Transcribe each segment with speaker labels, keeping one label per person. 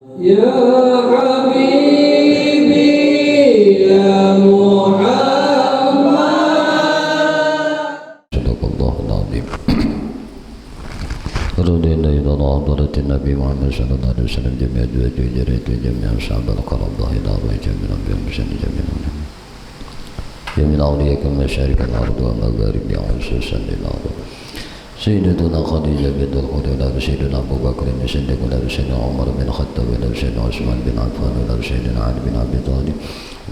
Speaker 1: يا حبيبي يا محمد صدق الله العظيم. ردينا إلى حضرة النبي محمد صلى الله عليه وسلم جميع أزواجه وذريته وجميع أصحابه الكرام الله إلى أرواح جميع الأنبياء والمرسلين جميع الأولياء كمشارق الأرض ومغاربها خصوصا للأرض سيدنا خديجة بنت الخليل سيدنا أبو بكر الصديق سيدنا عمر بن الخطاب سيدنا عثمان بن عفان سيدنا علي بن أبي طالب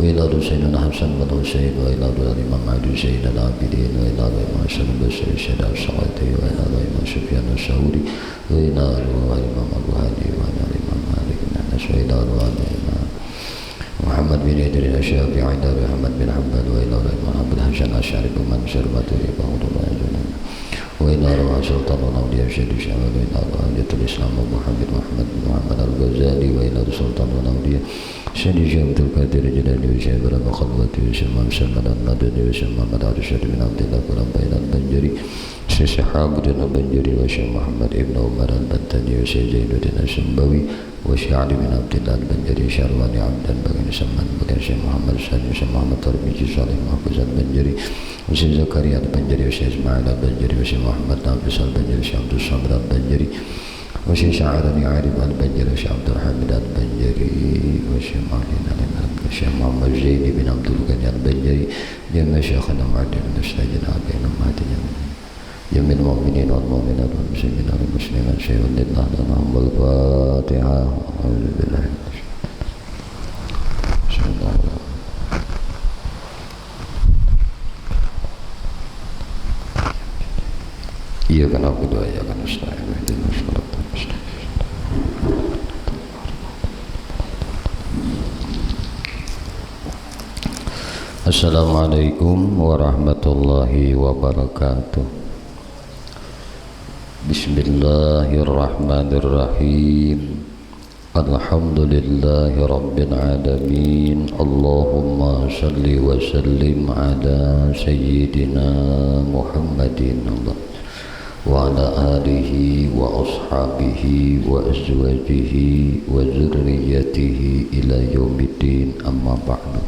Speaker 1: وإلى سيدنا حسن بن حسين وإلى الإمام علي سيد العابدين وإلى الإمام حسن البصري سيد الصعيدي وإلى الإمام سفيان الثوري وإلى الإمام أبو هاني وإلى الإمام مالك بن أنس وإلى الإمام محمد بن إدريس الشافعي وإلى محمد بن حنبل وإلى الإمام أبو الحسن الأشعري ومن شربته بحر الله وإلى رواه سلطان الأولياء الشيخ الشامل وإلى حجة الإسلام أبو حميد محمد بن محمد الغزالي وإلى سلطان الأولياء الشيخ عبد القادر الجيلاني والشيخ إبراهيم خلوتي والشيخ محمد المدني والشيخ محمد عبد الشهيد بن عبد الله بن البنجري الشيخ شحاب بن البنجري والشيخ محمد بن عمر البنتني والشيخ زين الدين الشنبوي والشيخ علي بن عبد الله البنجري شرواني عبد بن سمان بن الشيخ محمد سالم الشيخ محمد ترمذي صالح محفوظ البنجري والشيخ زكريا البنجري والشيخ إسماعيل البنجري والشيخ محمد نافس البنجري والشيخ عبد الصمد البنجري والشيخ شعراني عارف البنجري والشيخ عبد الحميد البنجري والشيخ الشيخ محمد زيني بن عبد الغني البنجري جميع شيخنا معدي من السجن بين أمهاتنا جميع المؤمنين والمؤمنات والمسلمين والمسلمات شيء لله لهم الفاتحة أعوذ بالله من الشيطان الرجيم إياك نعبد وإياك نستعين اهدنا الصراط المستقيم. Assalamualaikum warahmatullahi wabarakatuh. Bismillahirrahmanirrahim. Alhamdulillahi rabbil alamin. Allahumma salli wa sallim ala sayyidina Muhammadin wa ala alihi wa ashabihi wa azwajihi wa zurriyyatihi ila yaumiddin, amma ba'du.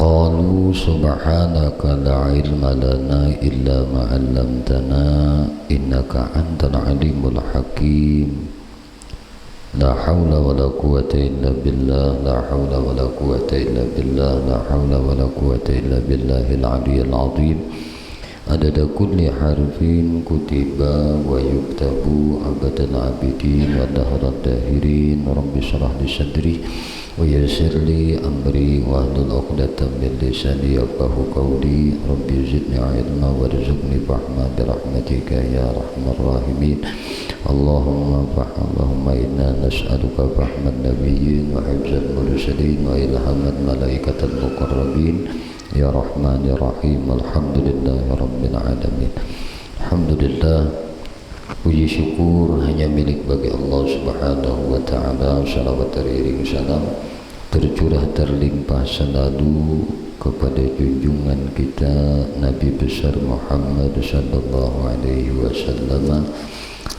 Speaker 1: Qalu subhanaka la ilma lana illa ma 'allamtana innaka antal alimul hakim. La haula wala quwwata illa billah, la haula wala quwwata illa billah, la haula wala quwwata illa billahil aliyyil azim. Adada kulli harfin kutiba wa yuktabu abadal abidin wa dahrad dahirin. Rabbi shrah li sadri wa yassir li amri wa hlul 'uqdatam min lisani yafqahu qawli. Rabbi zidni ilma warzuqni fahma bi rahmatika ya arhamar rahimin. Allahumma inna nas'aluka fahman nabiyyin wa hifzal mursalin wa ilhaman malaikatal muqarrabin ya rahman ya rahim. Alhamdulillahi rabbil alamin. Alhamdulillah, puji syukur hanya milik bagi Allah subhanahu wa ta'ala. Salawat teriring salam tercurah terlimpah selalu kepada junjungan kita Nabi besar Muhammad sallallahu alaihi wasallam,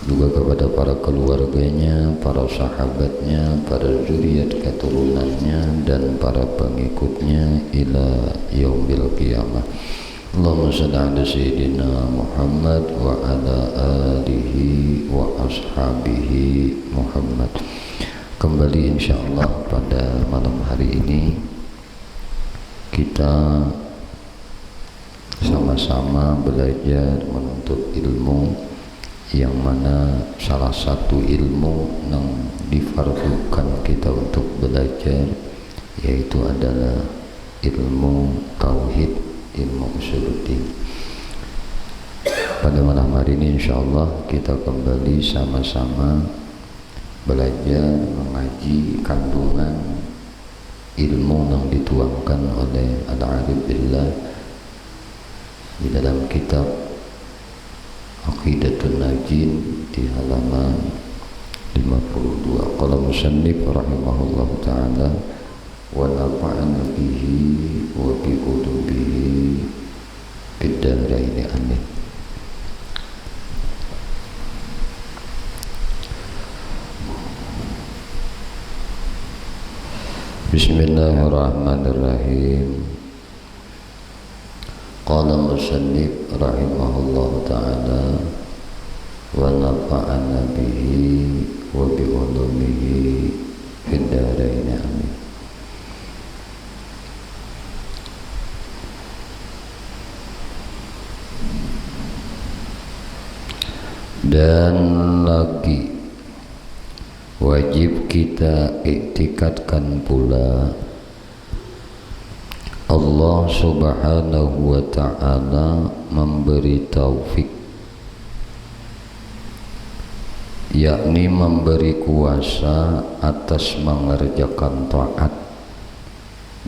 Speaker 1: juga kepada para keluarganya, para sahabatnya, para zuriat keturunannya, dan para pengikutnya ila yaumil qiyamah. Allahumma salli ala sayyidina Muhammad wa ala alihi wa ashabihi Muhammad. Kembali insyaallah pada malam hari ini kita sama-sama belajar menuntut ilmu, yang mana salah satu ilmu yang difardukan kita untuk belajar yaitu adalah ilmu tauhid, ilmu usuluddin. Pada malam hari ini insyaallah kita kembali sama-sama belajar mengaji kandungan ilmu yang dituangkan oleh Al-Arif Billah di dalam kitab Aqidatun Najin di halaman 52. Qala musannif rahimahullahu ta'ala wa nafa'ana bihi wa bi kutubihi fid darain amin. Bismillahirrahmanirrahim. Qala musannif rahimahullah ta'ala wa nafa'ana bihi wa bi ulumihi fid dharain amin. Dan lagi wajib kita iktikadkan pula Allah subhanahu wa ta'ala memberi taufik, yakni memberi kuasa atas mengerjakan taat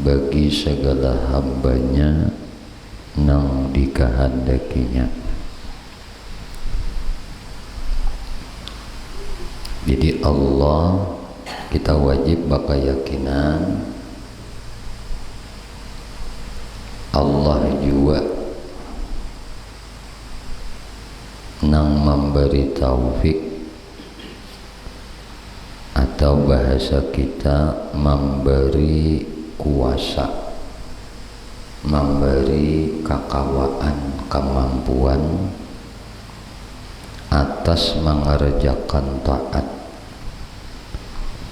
Speaker 1: bagi segala hambanya nang dikehendakinya. Jadi Allah kita wajib berkeyakinan Allah juga nang memberi taufik, atau bahasa kita memberi kuasa, memberi kekawaan, kemampuan atas mengerjakan taat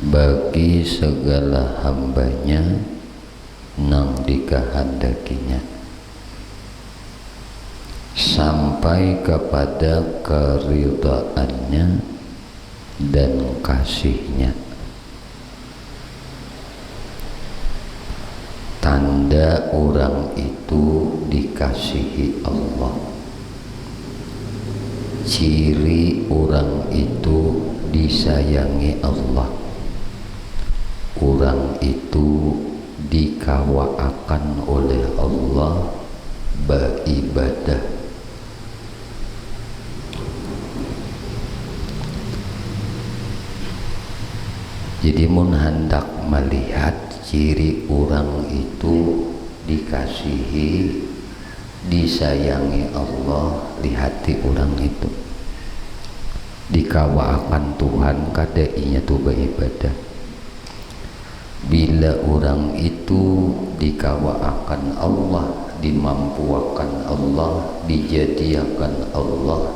Speaker 1: bagi segala hambanya nang dikehendakinya sampai kepada keridhaannya dan kasihnya. Tanda orang itu dikasihi Allah, ciri orang itu disayangi Allah, orang itu dikawaakan oleh Allah beribadah. Jadi mun hendak melihat ciri orang itu dikasihi, disayangi Allah, lihati orang itu dikawaakan Tuhan kadainya tuh beribadah. Bila orang itu dikawaakan Allah, dimampuakan Allah, dijadiakan Allah,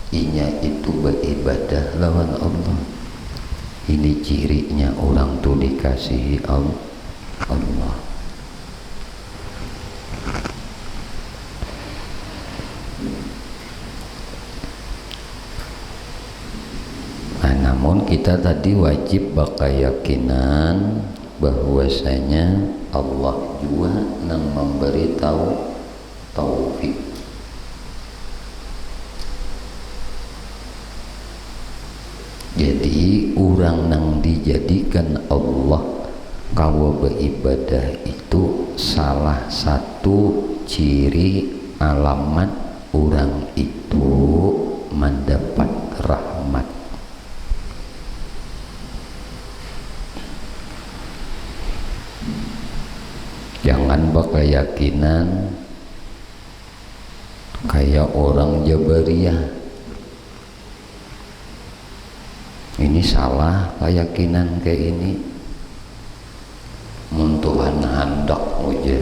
Speaker 1: inya itu beribadah lawan Allah. Ini cirinya orang tuh dikasihi Allah. Namun kita tadi wajib berkeyakinan bahwasanya Allah juga nang memberi taufik. Jadi orang nang dijadikan Allah kawa beribadah itu salah satu ciri alamat orang itu mendapat rahmat. Jangan berkeyakinan kayak orang Jabariyah. Ini salah keyakinan kayak ini. Mun Tuhan hendak aja.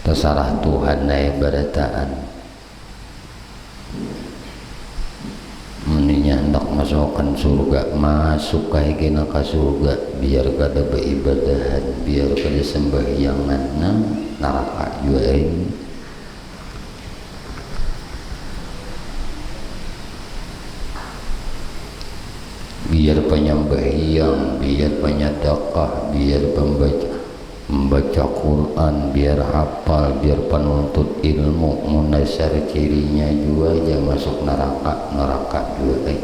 Speaker 1: Terserah Tuhan naik berataan. Meninya hendak masukkan surga, masuk kayak gini ke surga, biar kada beribadahan, biar kada sembahyangan, neraka juga ini. Biar penyembahyang, biar penyedekah, biar membaca Quran, biar hafal, biar penuntut ilmu, munasar cirinya juga aja masuk neraka juga.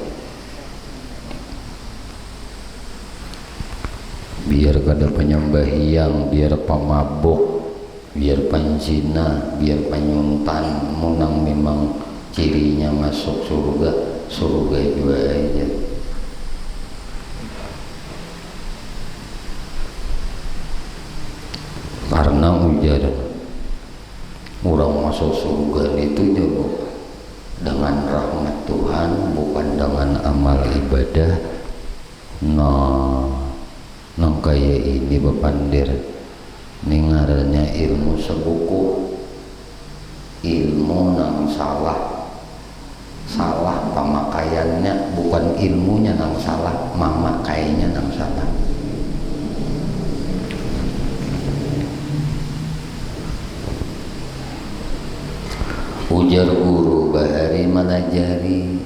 Speaker 1: Biar kada penyembahyang, biar pemabuk, biar penzina, biar penyuntan, munang memang cirinya masuk surga juga aja. Karena ujar orang masuk surga itu juga dengan rahmat Tuhan, bukan dengan amal ibadah Nah, nang kaya ini bepandir ningaranya ilmu sebuku, ilmu nang salah pemakaiannya, bukan ilmunya nang salah, mama kayaknya nang salah. Ujar guru bahari melajari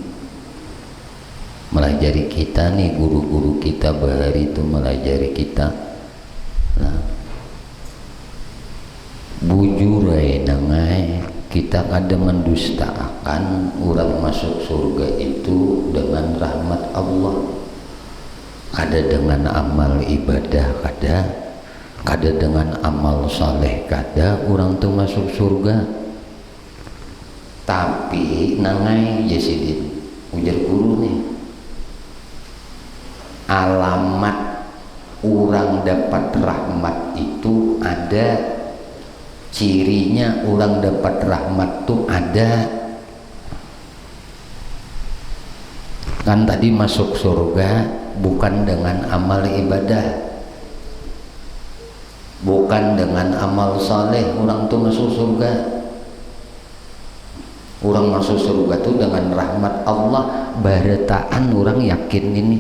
Speaker 1: kita nih, guru-guru kita bahari itu melajari kita. Nah, bujurai nangai kita kada mendustakan orang masuk surga itu dengan rahmat Allah, kada dengan amal ibadah, kada dengan amal saleh, kada orang tuh masuk surga. Tapi nangai Yesidin ujar guru nih, alamat orang dapat rahmat itu ada, cirinya orang dapat rahmat tuh ada. Kan tadi masuk surga bukan dengan amal ibadah, bukan dengan amal saleh orang tuh masuk surga. Orang masuk surga tuh dengan rahmat Allah, barataan orang yakin ini.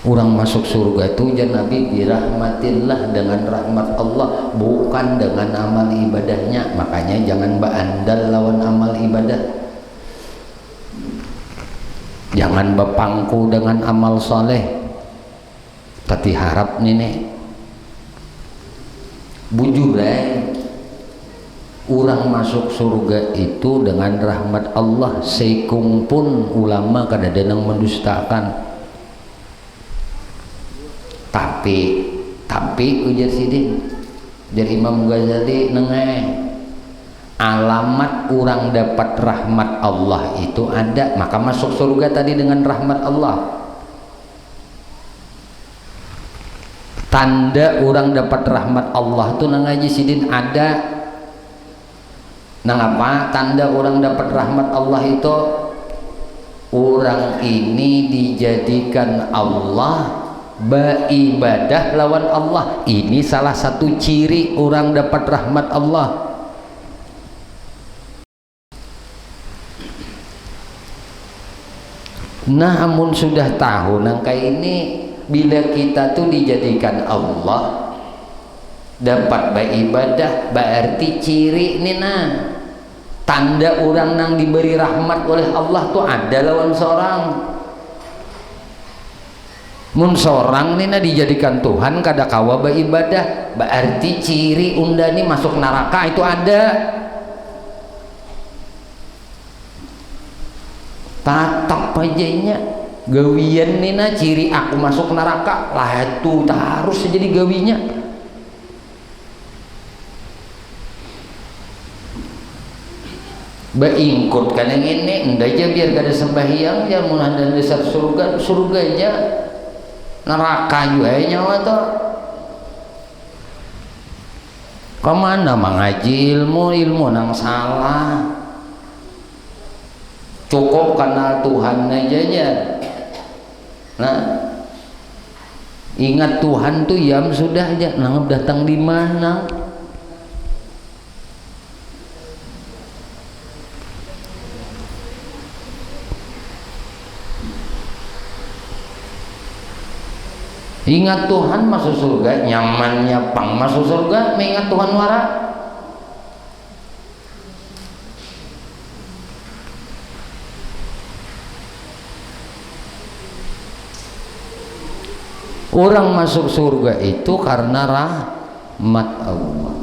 Speaker 1: Orang masuk surga itu ya Nabi dirahmatillah dengan rahmat Allah, bukan dengan amal ibadahnya. Makanya jangan beandal lawan amal ibadah, jangan berpangku dengan amal soleh. Tapi harap nih bujur orang masuk surga itu dengan rahmat Allah. Seikung pun ulama kadang-kadang mendustakan. Tapi ujar Sidin, dari Imam Ghazali nengai, alamat orang dapat rahmat Allah itu ada, maka masuk surga tadi dengan rahmat Allah. Tanda orang dapat rahmat Allah itu nengaji Sidin ada. Nah apa tanda orang dapat rahmat Allah itu? Orang ini dijadikan Allah beribadah lawan Allah. Ini salah satu ciri orang dapat rahmat Allah. Nah amun sudah tahu nangka ini, bila kita tuh dijadikan Allah dapat beribadah, berarti ciri nih nah, tanda orang nang diberi rahmat oleh Allah tuh ada lawan seorang. Mun seorang nih nah dijadikan Tuhan kada kawa beribadah, berarti ciri undani masuk neraka itu ada. Tatap ajanya gawian nih nah ciri aku masuk neraka lah itu harus jadi gawinya. Beingkut kan yang ini ndak aja biar kada sembahyang ya mun dan dasar surga aja neraka juga nyawa toh. Kemana mengaji ilmu nang salah, cukup kenal Tuhan aja. Nah ingat Tuhan tuh yam sudah aja nang datang di mana. Ingat Tuhan masuk surga, nyamannya pang masuk surga, mengingat Tuhan wara. Orang masuk surga itu karena rahmat Allah.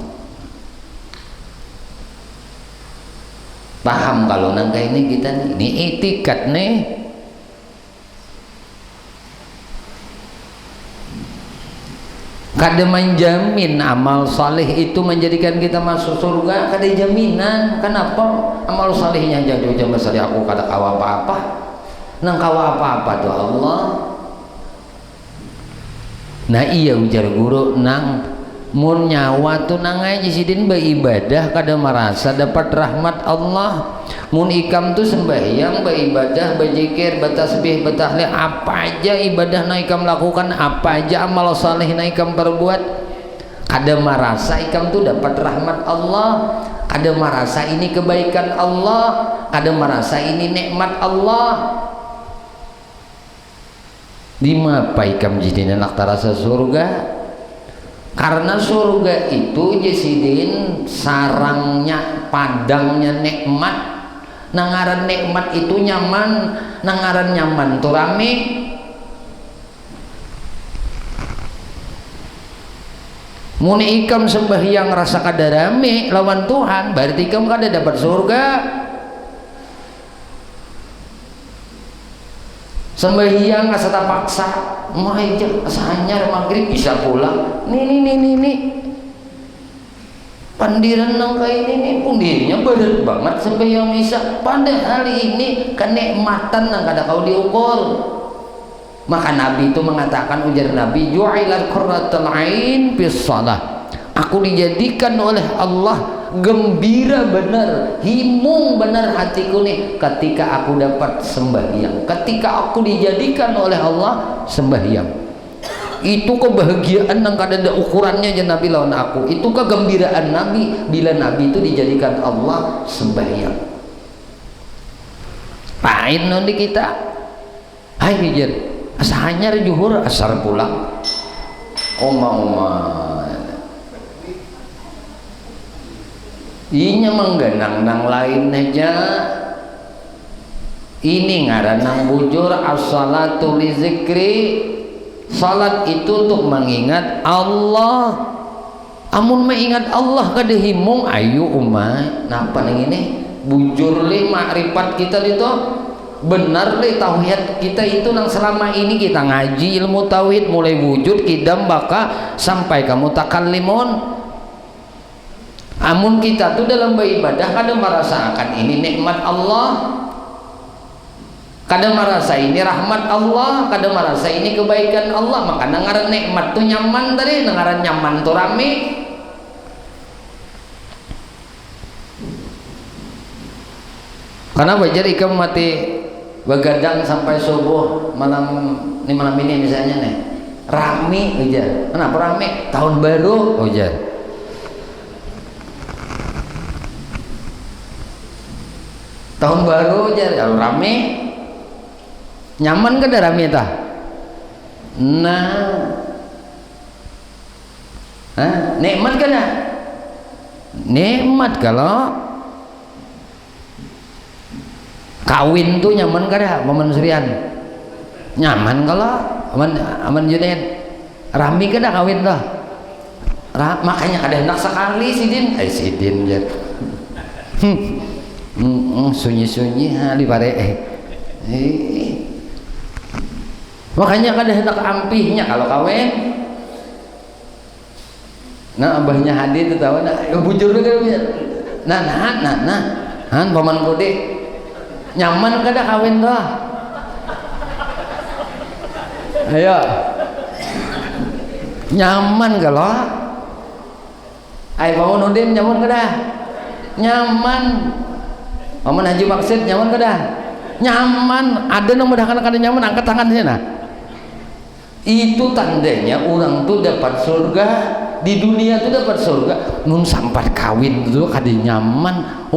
Speaker 1: Paham kalau nangka ini kita ini itikat nih. Kada menjamin amal saleh itu menjadikan kita masuk surga, kada jaminan. Kenapa? Amal salehnya jadi jam saleh aku kada kawa apa-apa. Nang kawa apa-apa tuh Allah. Nah iya ujar guru nang mun nyawa tuh nang aja sidin beribadah kada merasa dapat rahmat Allah.
Speaker 2: Mun ikam tuh sembahyang, beribadah, berzikir, bertasbih, bertahlil, apa aja ibadah ikam lakukan, apa aja amal saleh ikam perbuat, ada merasa ikam tuh dapat rahmat Allah, ada merasa ini kebaikan Allah, ada merasa ini nikmat Allah. Di mapa ikam jadi anak tarasa surga? Karena surga itu jesidin sarangnya, padangnya nikmat. Nangaran nikmat itu nyaman, nangaran nyaman tuh rame. Mun ikam sembahyang rasa kada rame lawan Tuhan, berarti ikam kada dapat surga. Sembahyang rasa tak paksa, mah aja asanya maghrib bisa pulang. Nih. Pandiran nang kayak ini pundirnya berat banget sembahyang misa. Padahal ini kenikmatan nang kada kau diukur. Maka Nabi itu mengatakan, ujar Nabi, ju'ilal qurratul ain fis shalah. Aku dijadikan oleh Allah gembira benar, himung benar hatiku nih ketika aku dapat sembahyang, ketika aku dijadikan oleh Allah sembahyang. Itu kebahagiaan yang kada ada ukurannya aja Nabi lawan aku. Itu kegembiraan Nabi bila Nabi itu dijadikan Allah sembahyang. Pain nanti kita, hai hijir, asahanya juhur asar pulang, oma. Inya menggenang nang lain aja. Ini ngaran nang bujur as-salatu li zikri. Salat itu untuk mengingat Allah. Amun mengingat Allah kada himung, ayo umat napa nang ini bujur le makrifat kita itu benar le tauhid kita itu nang selama ini kita ngaji ilmu tauhid mulai wujud kidam baka sampai kamu takallimun. Amun kita tuh dalam beribadah kadang merasakan ini nikmat Allah, kadang merasa ini rahmat Allah, kadang merasa ini kebaikan Allah. Maka nangaran nikmat tuh nyaman tadi, nangaran nyaman tuh rame. Karena wajar ikam mati begadang sampai subuh malam ini misalnya nih rame aja. Kenapa rame? Tahun baru aja. Tahun baru aja kalau rame nyaman kada rame tah? Nikmat kada? Nikmat kalau kawin tuh nyaman kada? Momen serian nyaman kalau aman Junaid rame kada kawin tuh? Makanya kada enak sekali sidin ya. Sunyi-sunyi hali pare makanya kada hendak ampihnya kalau kawin. Nah abahnya hadir tuh tahu bujur kan nah paman kode nyaman kada kawin tuh. Ayo nyaman kalau paman Udin nyaman kada? Nyaman. Paman Haji Maksud nyaman kada? Nyaman. Ada yang mudahkan kada nyaman, angkat tangan sana. Itu tandanya orang tuh dapat surga di dunia tuh dapat surga. Nun sampai kawin tuh kada nyaman,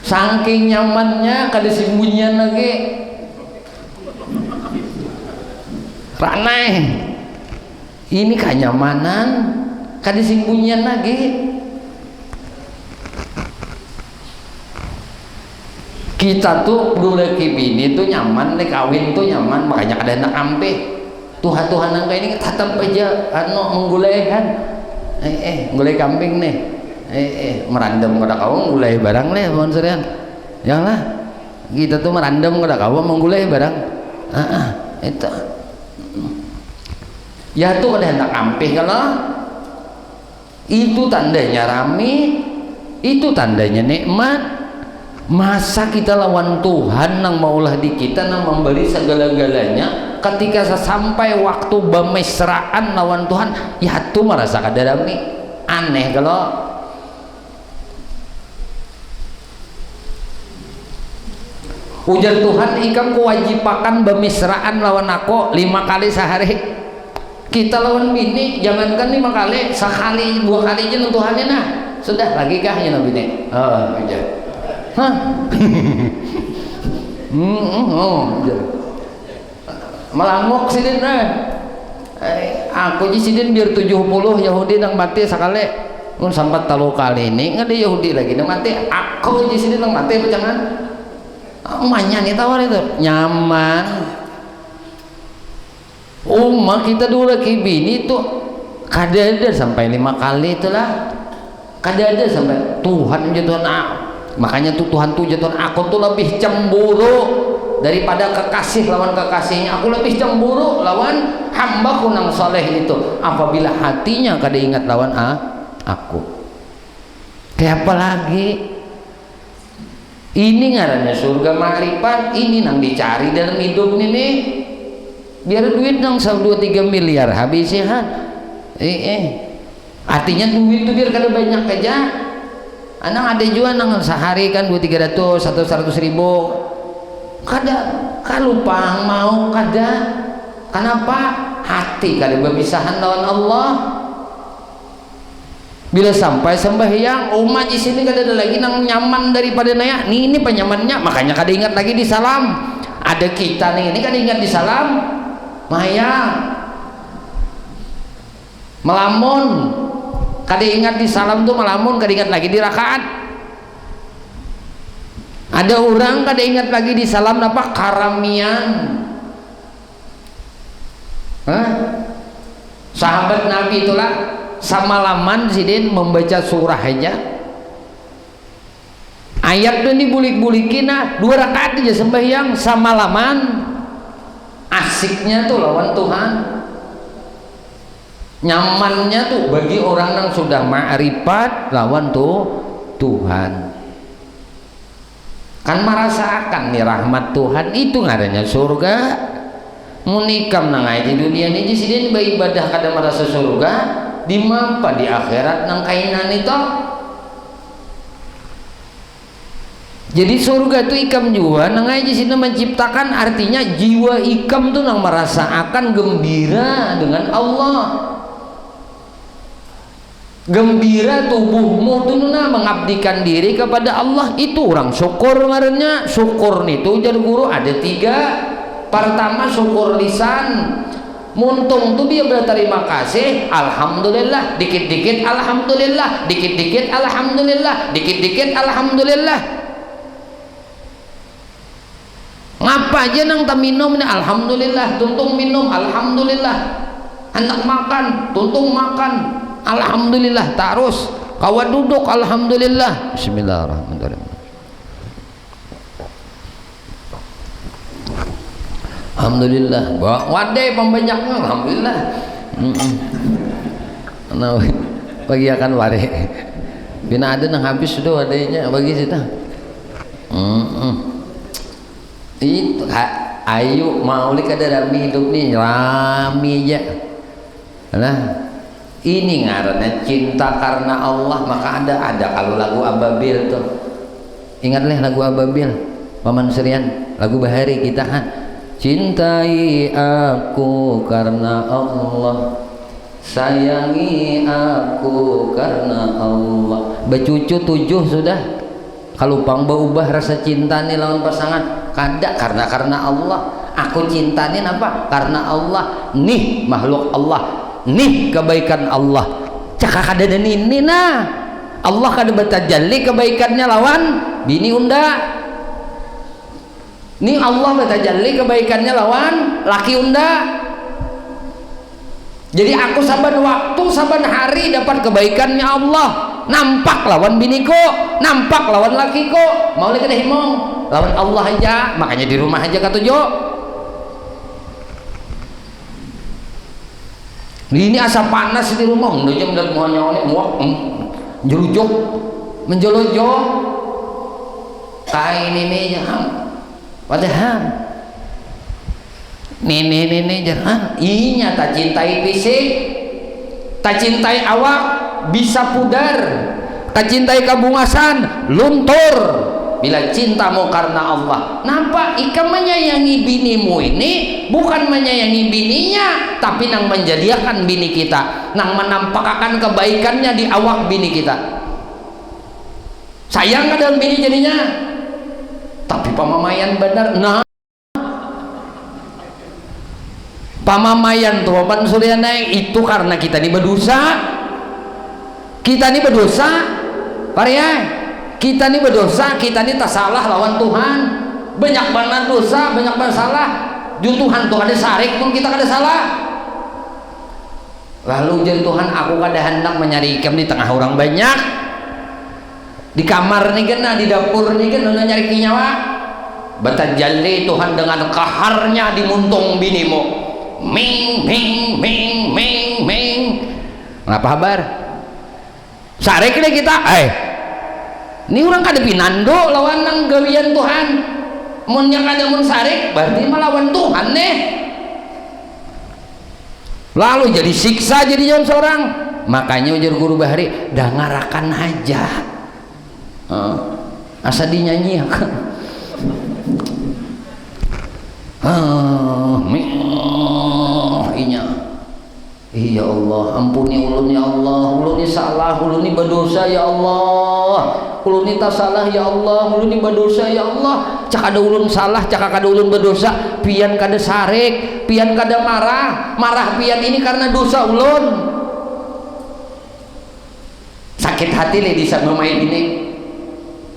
Speaker 2: saking nyamannya kada sembunyian lagi. Ranai. Ini kenyamanan kada sembunyian lagi. Kita tuh dulu bini tuh nyaman, kawin tuh nyaman, makanya ada anak ampe. Tuhan yang kayak ini tatap aja, menggulai kan, gulai kambing nih, merandam pada kau menggulai barang nih, mohon serian, janganlah. Kita tuh merandam pada kau menggulai barang, itu, ya tuh ada anak ampe kalau itu tandanya rame, itu tandanya nikmat. Masa kita lawan Tuhan nang maulah di kita nang memberi segala-galanya, ketika sampai waktu bemesraan lawan Tuhan ya tuh merasa kada rame. Aneh kalau Ujar Tuhan, ikam kewajibakan bemisraan lawan aku 5 kali sehari. Kita lawan bini jangankan 5 kali, sekali 2 kali aja Tuhannya nah. Sudah lagi kah ya nabi ini? Oh, aja. Hah? Melangok sidin aku ji sidin biar 70 Yahudi nang mati sekali mun sampai 3 kali ini nggak ada Yahudi lagi nang mati aku ji sidin nang mati jangan emaknya nih tawar itu nyaman umat kita dulu lagi bini tuh kadada sampai 5 kali itulah kadada sampai Tuhan jatuhan makanya tuh Tuhan tuh jatuhan aku tuh lebih cemburu daripada kekasih lawan kekasihnya. Aku lebih cemburu lawan hambaku nang soleh itu apabila hatinya kada ingat lawan aku. Kayak apa lagi ini ngarannya surga makrifat, ini nang dicari dalam hidup ini biar duit nang 2-3 miliar habis ya artinya duit itu biar kada banyak aja anak ada juga nang sehari kan 200-300 atau 100 ribu kada kalupang mau kada kenapa hati kada berpisahan lawan Allah bila sampai sembahyang umat di sini kada ada lagi nang nyaman daripada naya ini penyamannya makanya kada ingat lagi di salam ada kita nih ini kada ingat di salam maya melamun kada ingat di salam tuh melamun kada ingat lagi di rakaat. Ada orang kada ingat lagi di salam apa karamian. Sahabat Nabi itulah samalaman sidin membaca surah aja. Ayat tuh dibulik-bulikin 2 rakaat aja sembahyang samalaman. Asiknya tuh lawan Tuhan. Nyamannya tuh bagi orang yang sudah ma'rifat lawan tuh Tuhan. Kan merasakan nih rahmat Tuhan itu ngaranya surga munikam nang di dunia ini jadi beribadah kada merasa surga di mampa di akhirat nang kainan itu jadi surga itu ikam juga nang di sini menciptakan artinya jiwa ikam tuh nang merasakan gembira dengan Allah gembira tubuhmu tuh mengabdikan diri kepada Allah itu orang syukur ngarannya syukur itu jar guru ada 3 pertama syukur lisan muntung tuh dia berterima kasih alhamdulillah dikit-dikit alhamdulillah dikit-dikit alhamdulillah dikit-dikit alhamdulillah ngapa aja nang tak minum nih alhamdulillah tuntung minum alhamdulillah anak makan tuntung makan alhamdulillah terus kawan duduk alhamdulillah bismillahirrahmanirrahim alhamdulillah wadai pembanyaknya alhamdulillah nah bagi akan wari bina ada nang habis sudah wadainya bagi kita itu ayo maulik ada rami hidup nih rami aja nah ini ngarannya cinta karena Allah maka ada kalau lagu Ababil tuh ingatlah lagu Ababil Paman Serian lagu Bahari kita kan cintai aku karena Allah sayangi aku karena Allah becucu 7 sudah kalau pang berubah rasa cinta nih lawan pasangan kada karena Allah aku cintanin apa karena Allah nih makhluk Allah nih kebaikan Allah cakak kada dan ini nah Allah kada batajalli kebaikannya lawan bini unda nih Allah batajalli kebaikannya lawan laki unda jadi aku saban waktu saban hari dapat kebaikannya Allah nampak lawan biniku nampak lawan lakiku mau lagi kada himong lawan Allah aja makanya di rumah aja katujo ini asa panas di rumah udah jam dan muanya muak jelujok menjelojok kain ini jangan padahal nenek jangan inya tak cintai fisik tak cintai awak bisa pudar tak cintai kabungasan luntur bila cintamu karena Allah. Napa ikam menyayangi binimu ini bukan menyayangi bininya, tapi nang menjadikan bini kita, nang menampakkan kebaikannya di awak bini kita. Sayang dengan bini jadinya, tapi pamamayan benar. Nah, pamamayan tuh Bapak Suryana itu karena kita ini berdosa. Kita ini berdosa, Paria. Kita ini berdosa, kita ini tak salah lawan Tuhan. Banyak banget dosa, banyak banget salah. Jun Tuhan tuh ada sarik pun kita kada salah. Lalu jadi Tuhan, aku kada hendak mencari ikan di tengah orang banyak. Di kamar nih kan, di dapur nih kan, nyari nyawa. Batajalli Tuhan dengan kaharnya di muntung binimu. Ming ming ming ming ming. Ngapa kabar? Sarik nih kita, ini orang kada pinando lawan nang gawian Tuhan. Mun yang kada mun sarik berarti melawan Tuhan nih. Lalu jadi siksa jadinya seorang. Makanya ujar guru Bahari, dangarakan aja. Asa dinyanyiakan. Inya. Ya Allah, ampuni ulun ya Allah, ulun ni salah, ulun ni berdosa ya Allah, ulun ni tak salah ya Allah, ulun ni berdosa ya Allah. Cak ada ulun salah, cak ada ulun berdosa, pian kada sarik, pian kada marah, marah pian ini karena dosa ulun. Sakit hati le di saat bermain ini.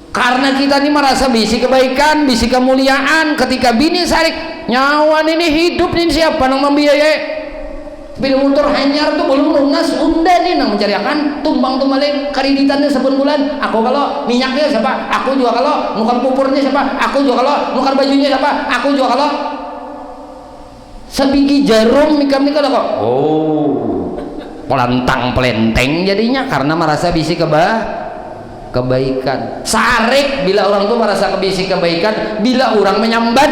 Speaker 2: Karena kita ini merasa bisi kebaikan, bisi kemuliaan, ketika bini sarik, nyawan ini hidup ini siapa nang membiayai? Bila motor hanyar tuh belum lunas, unda nih nang mencariakan tumbang tumbalik kreditannya sebulan bulan. Aku kalau minyaknya siapa? Aku juga kalau nukar pupurnya siapa? Aku juga kalau nukar bajunya siapa? Aku juga kalau sebiji jarum mikam nih kok. Oh, pelantang pelenteng jadinya karena merasa bisi kebaikan. Sarik bila orang tuh merasa bisi kebaikan, bila orang menyambat,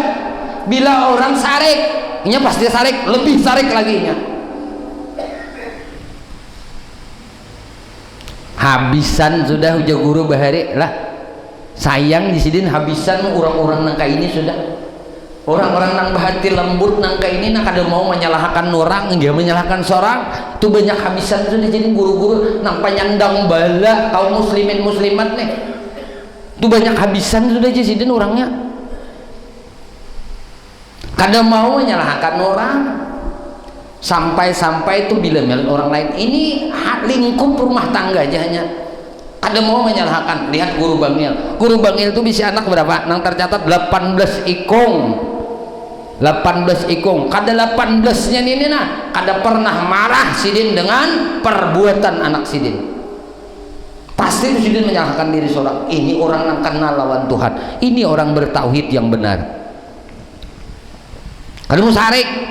Speaker 2: bila orang sarik, nya pasti sarik, lebih sarik lagi nya. Habisan sudah ujar guru Bahari lah, sayang di sini habisan orang-orang nangka ini sudah, orang-orang nang bahati lembut nangka ini nang kada mau menyalahkan orang, enggak menyalahkan seorang tuh banyak habisan sudah. Jadi guru-guru nang panyandang bala kaum muslimin muslimat nih tuh banyak habisan sudah di sini orangnya kada mau menyalahkan orang. Sampai-sampai itu bila melihat orang lain ini lingkup rumah tangga aja hanya kada mau menyalahkan. Lihat guru Bangil itu bisa anak berapa? Nang tercatat 18 ikung. 18 ikung. Kada 18-nya ini nah kada pernah marah sidin dengan perbuatan anak sidin. Pasti sidin menyalahkan diri seorang. Ini orang yang kenal lawan Tuhan. Ini orang bertauhid yang benar. Kada mau sarik.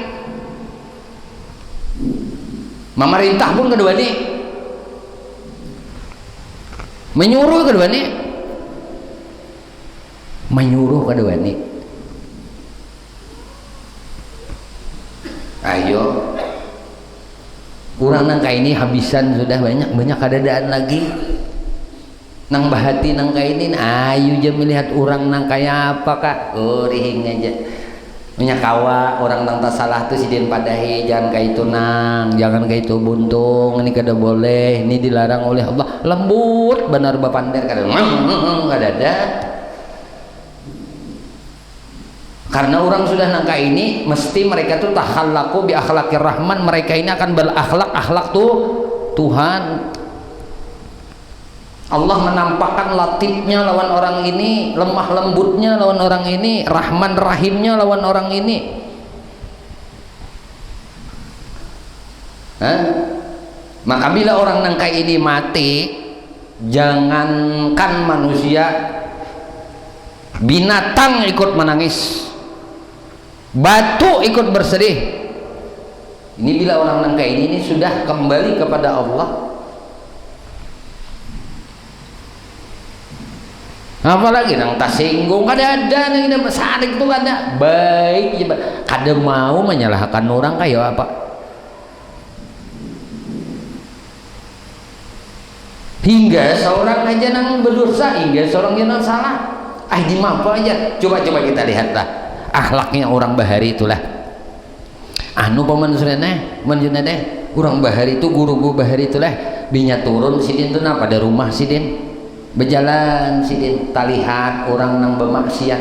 Speaker 2: Pemerintah pun kedua nih menyuruh kedua nih ayo kurang nangka ini habisan sudah banyak kadadaan lagi nang bahati nangka ini ayo aja melihat orang nang kaya apa kak rihing aja menyakawa orang nang tak salah tuh sidin padahi, jangan kayak itu nang, jangan kayak itu buntung, ini kada boleh, ini dilarang oleh Allah. Lembut benar bapander kada ada. Karena orang sudah nangka ini mesti mereka tuh tahallaku bi akhlaqir rahman, mereka ini akan berakhlak tuh Tuhan. Allah menampakkan latifnya lawan orang ini, lemah lembutnya lawan orang ini, rahman rahimnya lawan orang ini. Maka bila orang nangka ini mati, jangankan manusia, binatang ikut menangis, batu ikut bersedih. Ini bila orang nangka ini sudah kembali kepada Allah. Apalagi nang tasinggung kada ada nang ida sadik itu kada baik kada mau menyalahkan orang kayak apa. Hingga seorang aja nang berdosa, hingga seorang yang nang salah di apa aja. Coba kita lihatlah akhlaknya orang Bahari itulah. Anu paman surene menjuna deh orang Bahari itu guru Bahari itulah binya turun sidin tuh pada rumah sidin berjalan sidin talihat orang nang bermaksiat,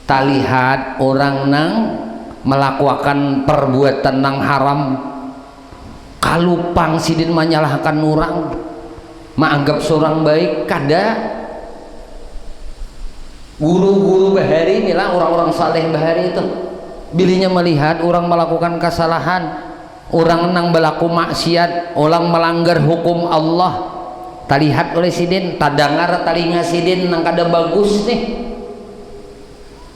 Speaker 2: talihat orang nang melakukan perbuatan nang haram, kalupang sidin menyalahkan orang, menganggap seorang baik. Kada guru-guru Bahari inilah orang-orang saleh Bahari itu bilinya melihat orang melakukan kesalahan, orang nang berlaku maksiat, orang melanggar hukum Allah, talihat oleh sidin, tadangar talinga sidin nang kada bagus nih,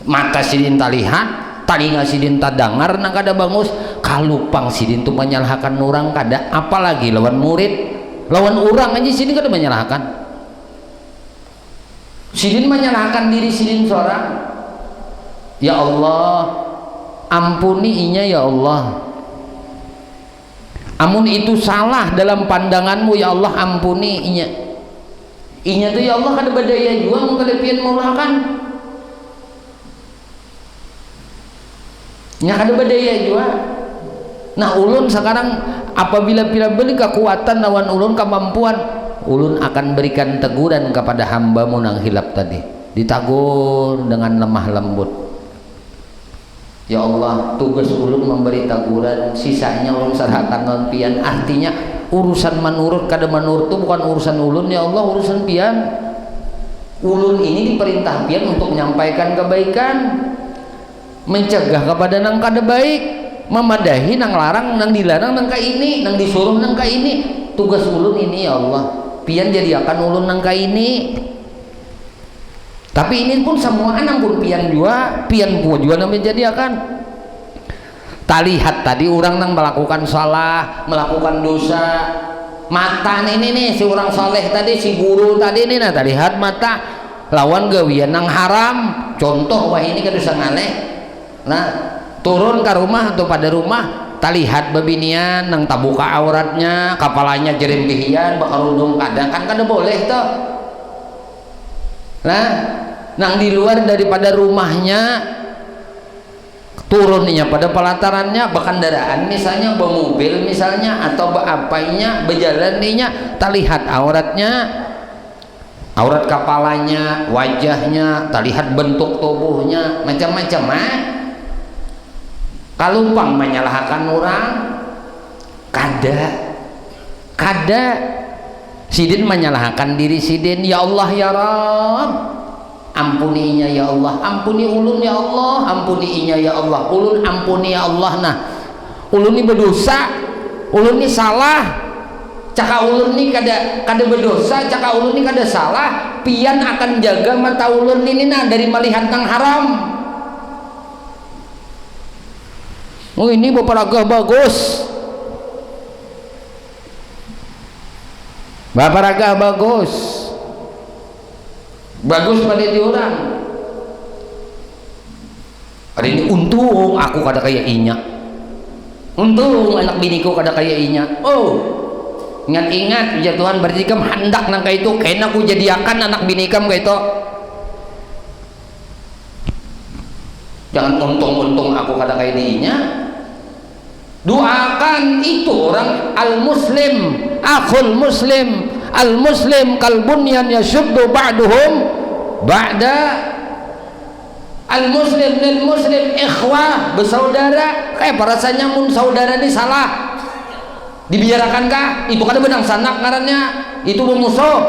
Speaker 2: mata sidin talihat, talinga sidin tadangar nang kada bagus, kalupang sidin tuh menyalahkan orang kada, apalagi lawan murid, lawan orang aja sidin kada menyalahkan, sidin menyalahkan diri sidin seorang. Ya Allah ampuni inya ya Allah, amun itu salah dalam pandanganmu ya Allah ampuni inya tuh ya Allah kada badaya jua mengkalepian maulakan nya kada badaya jua. Nah ulun sekarang apabila beli kekuatan lawan ulun kemampuan, ulun akan berikan teguran kepada hambamu nang hilap tadi, ditagur dengan lemah lembut. Ya Allah tugas ulun memberi teguran, sisanya ulun serahkan non pian. Artinya urusan menurut kada menurut itu bukan urusan ulun ya Allah, urusan pian. Ulun ini diperintah pian untuk menyampaikan kebaikan, mencegah kepada nang kada baik, memadahi nang larang, nang dilarang nang ka ini, nang disuruh nang ka ini. Tugas ulun ini ya Allah, pian jadi akan ulun nang ka ini. Tapi ini pun semua anak pun pian jua namanya jadi akan talihat tadi orang nang melakukan salah, melakukan dosa, mata ini nih si orang soleh tadi, si guru tadi nih, nah talihat mata lawan gawian nang haram. Contoh wah ini kan dosa ngaleh, nah turun ke rumah atau pada rumah talihat babinian nang tabuka auratnya, kepalanya jerimbihian, bakarudung kadang kan kada boleh tuh. Nah nang di luar daripada rumahnya turunnya pada pelatarannya berkendaraan misalnya bermobil misalnya atau berapainya berjalan ninya talihat auratnya, aurat kepalanya, wajahnya, talihat bentuk tubuhnya macam-macam. Kalumpang menyalahkan orang kada sidin menyalahkan diri sidin. Ya Allah ya Rabb ampuninya ya Allah, ampuni ulun ya Allah, ampuni inya ya Allah, ulun ampuni ya Allah. Nah ulun ini berdosa, ulun ini salah, caka ulun ini kada berdosa, caka ulun ini kada salah, pian akan jaga mata ulun ini nah dari melihat nang haram. Oh ini bapak bagus, bapak raga bagus pada di orang. Hari ini untung aku kada kayak inya, untung anak biniku kada kayak inya. Oh ingat ya Tuhan, berarti kamu hendak nang kayak itu kena aku jadiakan anak bini kamu kayak itu. Jangan untung aku kada kayak inya. Doakan itu orang al-muslim, akhul muslim, al-muslim kalbunyan yashuddu ba'duhum ba'da. Al-muslim lil muslim ikhwah, bersaudara. Kayak rasanya mun saudara ini salah dibiarkan kah? Itu kada benang sanak ngarannya, itu bermusuh.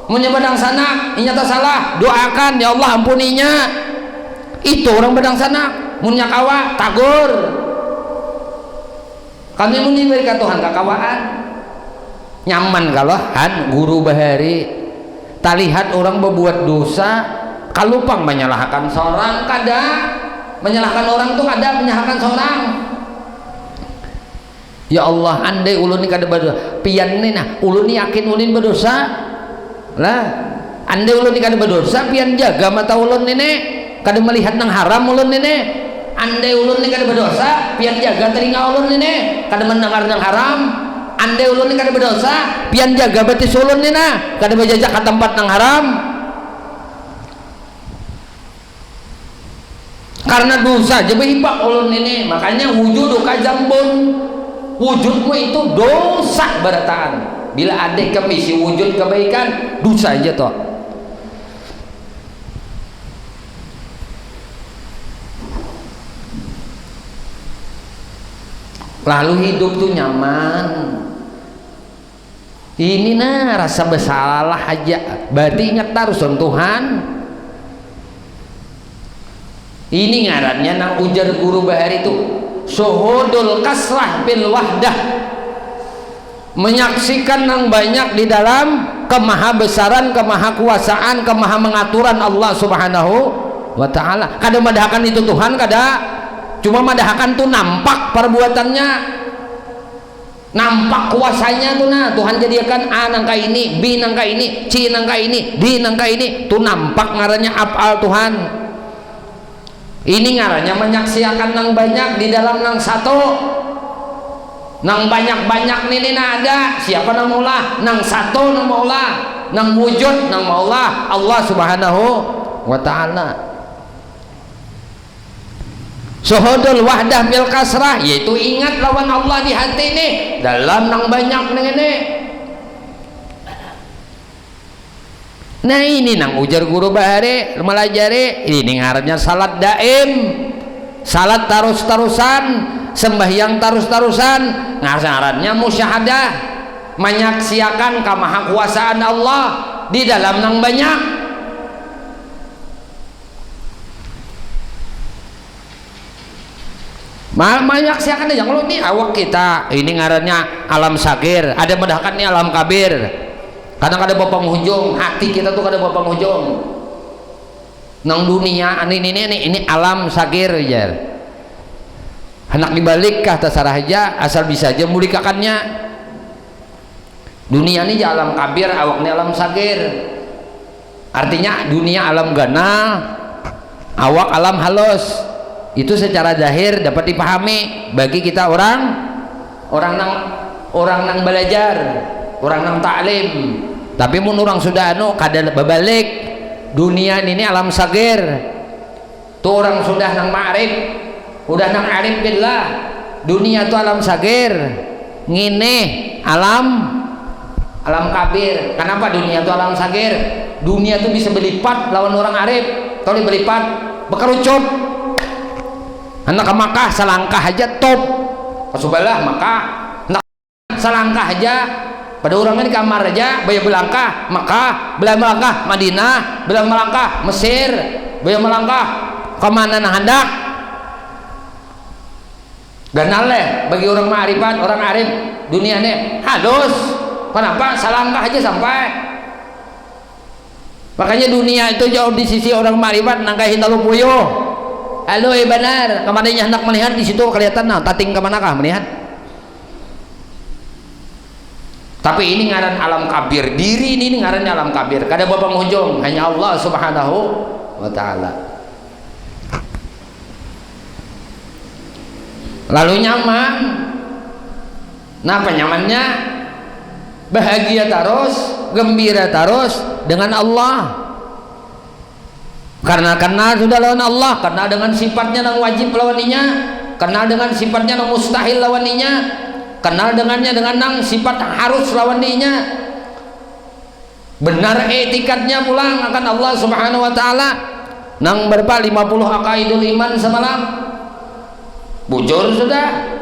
Speaker 2: Munnya benang sanak inyata salah, doakan ya Allah ampuninya. Itu orang benang sanak. Munnya kawa tagur, kami muni ka Tuhan kakawaan nyaman. Kalau guru Bahari talihat orang berbuat dosa kalupang menyalahkan seorang kada, menyalahkan orang tuh kada, menyalahkan seorang. Ya Allah andai ulun ini kada berdosa pian ini, nah ulun ini yakin ulun berdosa lah, andai ulun ini kada berdosa pian jaga mata ulun ini kada melihat nang haram ulun ini. Andai ulun ini kada berdosa pian jaga telinga ulun ini kada mendengar nang haram. Andai ulun ini kada berdosa pian jaga betis ulun ini kada berjajak ke tempat nang haram. karena dosa aja behibak ulun ini. Makanya wujud ka jambun, wujudmu itu dosa barataan. Bila ada kemisi wujud kebaikan, dosa aja toh. Lalu hidup tuh nyaman. Ini nah rasa bersalah aja, berarti ingat terus Tuhan. Ini ngarannya nang ujar guru bahari itu syuhudul kasrah bil wahdah, menyaksikan nang banyak di dalam kemahabesaran, kemahakuasaan, kemahamengaturan Allah subhanahu wa ta'ala. Kada madahakan itu Tuhan, kada, cuma madahakan tuh nampak perbuatannya, nampak kuasanya tuh. Nah Tuhan jadikan A nangka ini, B nangka ini, C nangka ini, D nangka ini, tuh nampak ngarannya af'al Tuhan. Ini ngarannya menyaksikan nang banyak di dalam nang satu, nang banyak-banyak nih ada siapa nang maulah, nang satu nang maulah, nang wujud nang maulah Allah subhanahu wa ta'ala. Syuhudul wahdah bil kasrah, yaitu ingat lawan Allah di hati ini dalam nang banyak nang ini. Nah ini nang ujar guru bahari melajari ini ngarannya salat daim, salat terus-terusan, sembahyang terus-terusan, ngarannya musyahadah, menyaksikan kemahakuasaan Allah di dalam nang banyak. Menyaksikan aja. Kalau ini awak kita ini ngarannya alam sagir, ada medahkan nih alam kabir. Kadang ada bapak penghujung, hati kita tuh kada bapak penghujung. Nang dunia ini alam sagir aja. Hendak dibalik kah terserah aja, asal bisa aja mulikakannya. Dunia ini alam kabir, awak ini alam sagir. Artinya dunia alam ganal, awak alam halus. Itu secara zahir dapat dipahami bagi kita orang nang belajar, orang nang taklim. Tapi mun orang sudah kada babalik, dunia ini alam sagir tuh orang sudah nang ma'rif, udah nang arif billah, dunia itu alam sagir, ngine alam kabir. Kenapa dunia itu alam sagir? Dunia itu bisa berlipat lawan orang arif, kalau berlipat bekerucut. Anak ke Makkah selangkah aja top, kasubalah Makkah selangkah aja. Pada orang ini kamar aja bayar melangkah Makkah, belah melangkah Madinah, belah melangkah Mesir, bayar melangkah kemana nah hendak. Ganal bagi orang ma'rifat, orang arif dunia ini halus. Kenapa? Selangkah aja sampai. Makanya dunia itu jauh di sisi orang ma'rifat nangkahin lalu puyuh. Halo benar, kemananya hendak melihat di situ kelihatan nah tating kemanakah melihat. Tapi ini ngaran alam kabir, diri ini ngaran alam kabir, kada bapak penghujung, hanya Allah subhanahu wa ta'ala. Lalu nyaman. Nah apa nyamannya? Bahagia terus, gembira terus dengan Allah. Karena kenal sudah lawan Allah, kenal dengan sifatnya yang wajib lawaninya, kenal dengan sifatnya yang mustahil lawaninya, kenal dengannya dengan nang sifat harus lawaninya, benar etikatnya pulang akan Allah subhanahu wa ta'ala. Nang berapa 50 aqaidul iman semalam bujur sudah,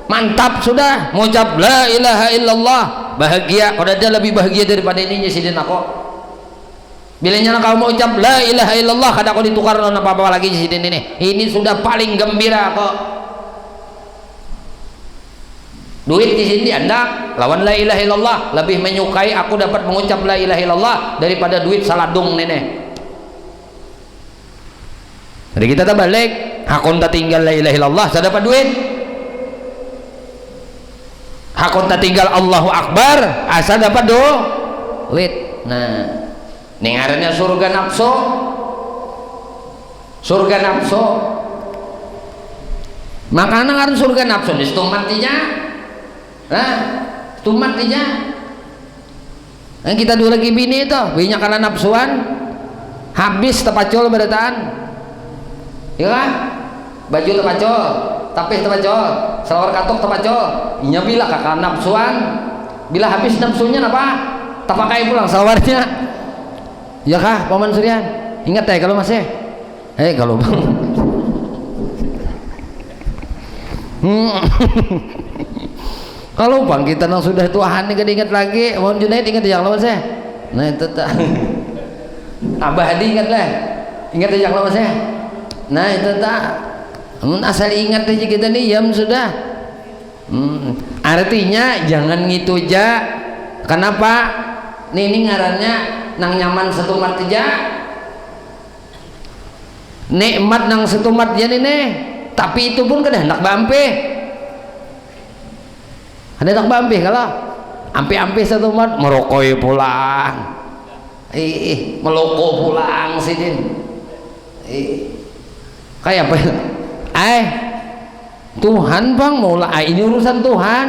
Speaker 2: mantap sudah, mengucap la ilaha illallah, bahagia. Kalau ada lebih bahagia daripada ini sidin aku. Bilanya kau mau ucap la ilaha illallah, kada kau ditukar dengan apa-apa lagi sidin ini sudah paling gembira kok. Duit di sini anda lawan la ilaha illallah, lebih menyukai aku dapat mengucap la ilaha illallah daripada duit saladung nenek. Jadi kita tak balik, hakun tak tinggal la ilaha illallah, saya dapat duit. Hakun tak tinggal Allahu Akbar, asal dapat duit. Nah, ini ngarannya surga nafsu. Surga nafsu. Makanya ngaran surga nafsu di situ matinya. Nah, itu matinya. Yang kita dulu lagi bini itu, bininya karena nafsuan, habis tepacul berataan. Ya kan? baju tepacol, tapih tepacol, salawar katok tepacol, nya bila kakak nafsuan, bila habis nafsunya apa? Tak pakai pulang salawarnya. Ya kah, Paman Suryan? Ingat ya kalau masih. Kalau bang. Kalau bang kita nang sudah tuahan nih ingat lagi, mohon Junaid ingat ya kalau masih. Nah itu tak. Abah Hadi ingat lah, ingat ya kalau masih. Nah itu tak. Asal ingat aja kita nih jam sudah. Artinya jangan gitu aja. Kenapa? Ini ngarannya nang nyaman setumat aja. Nikmat nang setumat aja nih. Tapi itu pun kena hendak bampe. Ada hendak bampe kalau ampe-ampe setumat merokoi pulang. Meloko pulang sidin. Kayak apa? Tuhan bang maulah ini urusan Tuhan.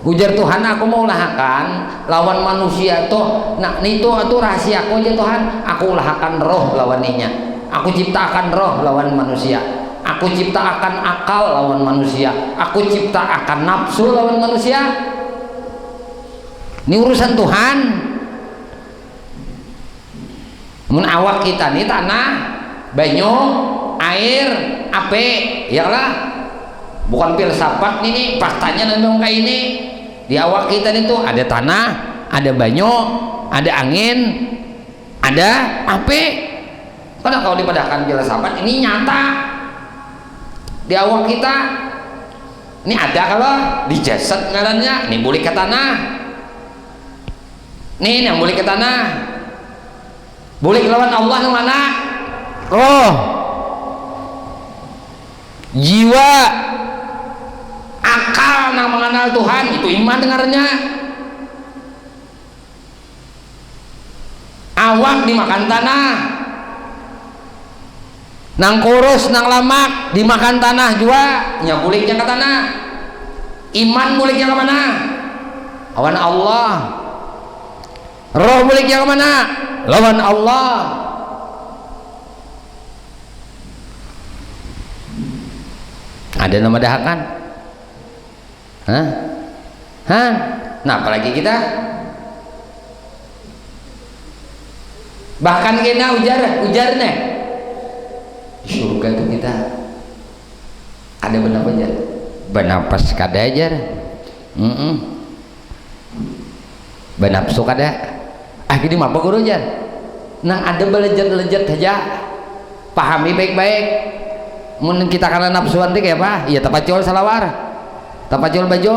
Speaker 2: Ujar Tuhan aku mau lahakan lawan manusia tuh. Nah itu rahasia aku aja Tuhan. Aku lahakan roh lawannya. Aku ciptakan roh lawan manusia. Aku ciptakan akal lawan manusia. Aku ciptakan nafsu lawan manusia. Ini urusan Tuhan. Mun awak kita nih tanah, banyu, air, api, ya lah. Bukan filsafat nih faktanya memang kayak ini. Di awak kita itu ada tanah, ada banyu, ada angin, ada api. Karena kalau dipadahkan filsafat ini nyata. Di awak kita ini ada kalau di jasad ngarannya, ini boleh ke tanah. Nih yang boleh ke tanah. Boleh lawan Allah yang mana? Roh, jiwa, akal yang mengenal Tuhan itu iman dengarnya. Awak dimakan tanah, nang kurus nang lamak dimakan tanah juga, nya buliknya ke tanah. Iman buliknya ke mana? Lawan Allah. Roh buliknya ke mana? Lawan Allah. Ada nama dahakan? Hah? Nah apalagi kita? Bahkan kena ujar nih. Surga itu kita ada benar aja. Benapas kada aja. Benapsu kada. Akhirnya apa guru jar? Nang ada belejat-lejat aja. Pahami baik-baik. Mun kita karena nafsuan teh kayak apa? Iya tapacol salawar. Tapacol baju.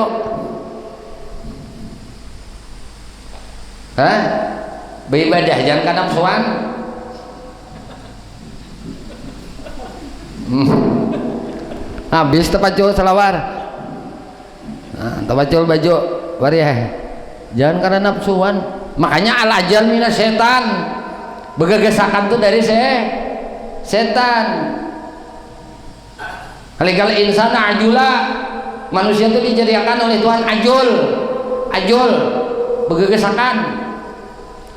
Speaker 2: Beribadah jangan karena nafsuan. Habis tapacol salawar. Tapacol baju. Bari ya. Jangan karena nafsuan. Makanya al-ajal minas setan, begegesakan tuh dari setan. Kalikal insana ajula, manusia itu dijadikan oleh Tuhan ajul, begegesakan.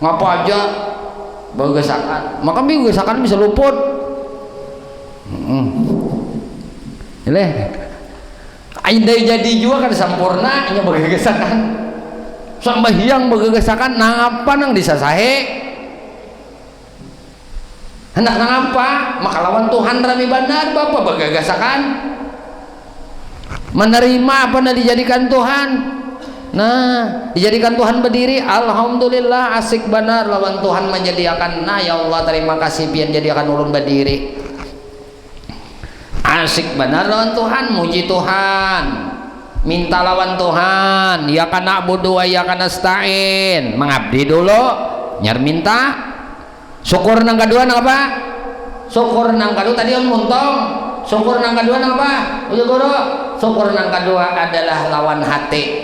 Speaker 2: Ngapa aja begegesakan? Maka begegesakan bisa luput. Ini, aindai jadi juga kan sempurna, hanya begegesakan. Sambahyang begegesakan nang apa nang disasahe hendak nang apa maka lawan Tuhan rami benar bapak begegesakan menerima apa yang dijadikan Tuhan. Nah dijadikan Tuhan berdiri alhamdulillah asik benar lawan Tuhan menjadikan. Nah ya Allah terima kasih pian jadikan ulun berdiri asik benar lawan Tuhan, muji Tuhan, minta lawan Tuhan, ya kana budu ya kana stain, mengabdi dulu nyar minta. Syukur nang kedua nang apa? Syukur nang kedua tadi om muntong. Syukur nang kedua nang apa? Udah guru. Syukur nang kedua adalah lawan hati.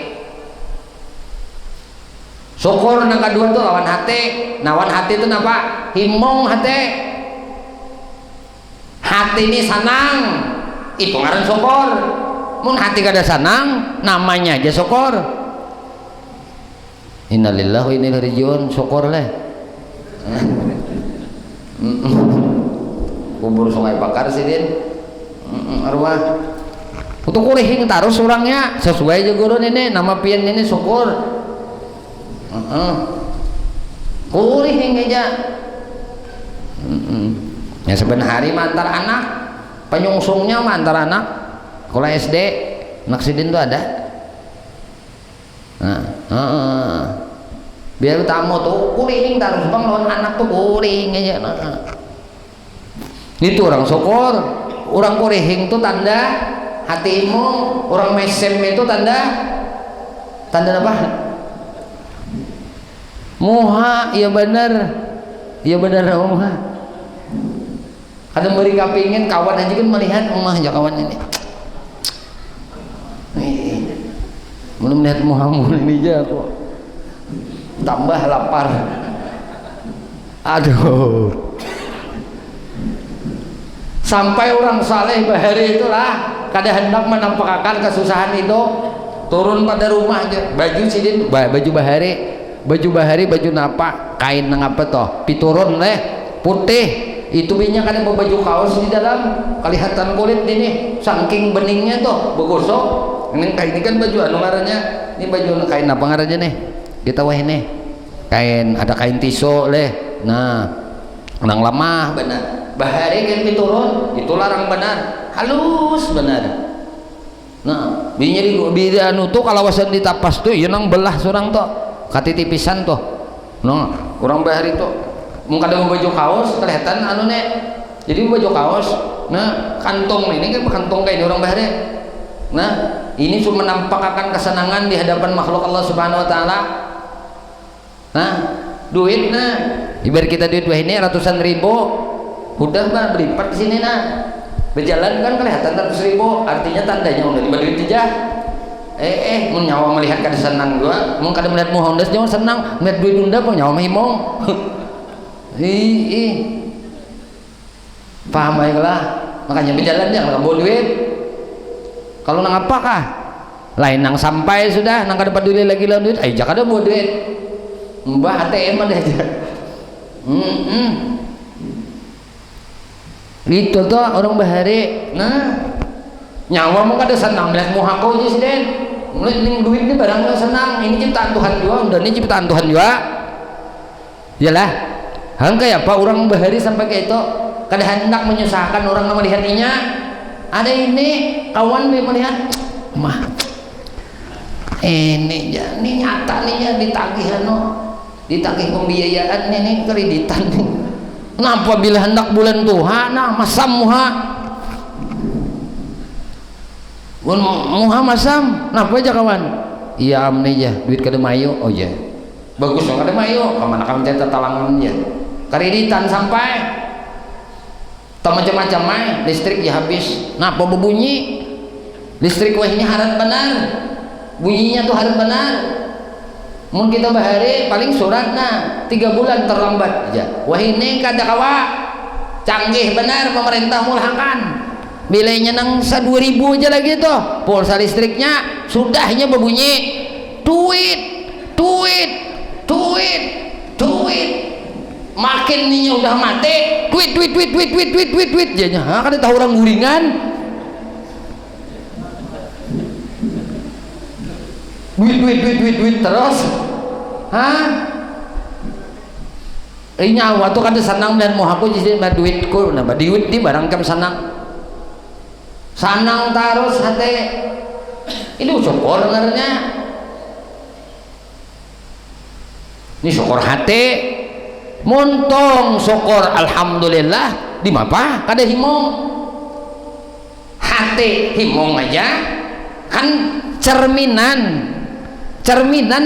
Speaker 2: Syukur nang kedua itu lawan hati. Lawan hati itu apa? Himong hati. Hati ini senang. Itu ngaran syukur. Mun hati kada senang namanya aja syukur. Innalillahi wa inna ilaihi rajiun. Syukur leh. Kubur Sungai Bakar sidin arwah untuk kurihing terus orangnya sesuai aja guru ini nama pian ini syukur kurihing aja ya sebenarnya mantar anak penyungsungnya mantar anak kalau SD naksidin tuh ada biar tamu tuh kurihing terus bang lawan anak tuh kurihing aja itu orang syukur orang kurihing tuh tanda hatimu, orang mesem itu tanda apa? Muha, iya bener muha. Kadang beri kapingin kawan aja kan melihat muha aja kawan ini. Belum melihat muha ini aja kok. Tambah lapar. Aduh. Sampai orang saleh bahari itulah kada hendak menampakkan kesusahan itu turun pada rumah aja baju sidin baju bahari baju napa kain nang apa toh piturun leh putih itu binya kada mau baju kaos di dalam kelihatan kulit ini saking beningnya tuh begosok ini kain ini kan baju anu ngarannya ini baju kain apa ngarannya nih kita wah ini kain ada kain tisu leh nah nang lemah benar bahari kan piturun itu larang benar halus benar nah bini anu tuh kalau wasan ditapas tuh ya nang belah surang tuh katitipisan tuh nah orang bahari tuh mungkin ada baju kaos kelihatan anu nek jadi baju kaos nah kantong ini kan kantong kayak orang bahari nah ini cuma menampakkan kesenangan di hadapan makhluk Allah subhanahu wa ta'ala nah duit nah ibarat kita duit wah ini ratusan ribu udah mah beripat di sini nah berjalan kan kelihatan 100.000 artinya tandanya udah di duit aja mau nyawa melihat kada senang gua mau kada melihat muhondas jangan senang melihat duit unda mau nyawa mahimong paham baiklah makanya berjalan jangan bawa duit kalau nang apakah lain nang sampai sudah nang kada peduli lagi lawan duit aja kada bawa duit mbah ATM ada aja itu tuh orang bahari nah nyawa mau kada senang melihat muha kau aja siden melihat duit ini barang senang ini ciptaan Tuhan juga udah ini ciptaan Tuhan juga iyalah hang kayak apa orang bahari sampai kayak itu kada hendak menyusahkan orang yang melihatnya ada ini kawan melihat mah ini nyata nih ya ditagih pembiayaan ini kreditan nih kenapa bila hendak bulan Tuhan nah masam muha masam kenapa aja kawan iya amne aja duit kada mayu oh iya bagus dong kada mayu kemana kamu cerita talangan aja kreditan sampai tak macam-macam listrik ya habis kenapa berbunyi listrik wah ini harap benar bunyinya tuh harap benar mun kita bahari paling surat nah 3 bulan terlambat aja wah ini kada kawa canggih benar pemerintah mulhakan bilainya nang 2.000 aja lagi tuh pulsa listriknya sudahnya berbunyi duit makin ninya udah mati duit jadinya kada tahu orang guringan duit terus nyawa tuh kada senang dan mau aku jadi duitku nambah duit di barang kem senang terus hati itu syukur sebenarnya ini syukur hati montong syukur alhamdulillah di mapa kada himong hati himong aja kan cerminan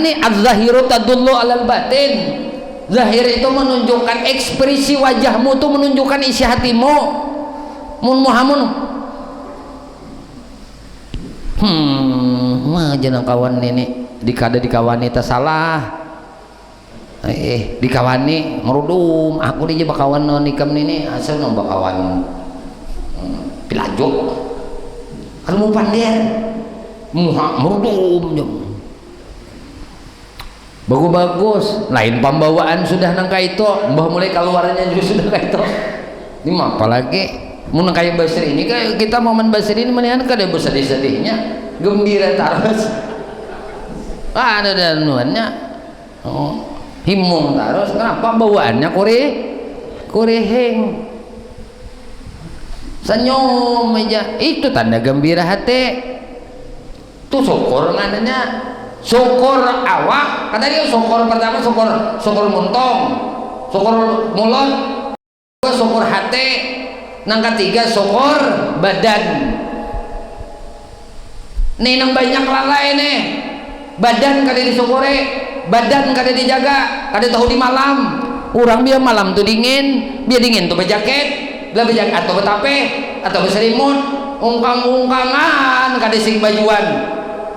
Speaker 2: nih az-zahiru tadullu alal batin zahir itu menunjukkan ekspresi wajahmu itu menunjukkan isi hatimu muhamun jangan kawan ini dikawani tak salah dikawani merudum aku dia bakawan nikam ini asal nang bakawan pilajuk kalau mau pandir merudum bagus lain pembawaan sudah nangka itu mbah mulai keluarnya juga sudah kayak itu ini mah apalagi mun kayak Basri ini kita momen Basri ini mendingan kada bersedih-sedihnya gembira terus ada danuannya himung terus kenapa bawaannya kureheng senyum aja itu tanda gembira hati tuh syukur ngananya syukur awak kata dia syukur pertama syukur muntong syukur mulut syukur hati nang ketiga syukur badan nih nang banyak lalai nih badan kada disyukuri badan kada dijaga kada tahu di malam orang biar malam tuh dingin biar dingin tuh berjaket belah berjaket atau betape atau berselimut ungkang-ungkangan kada sing bajuan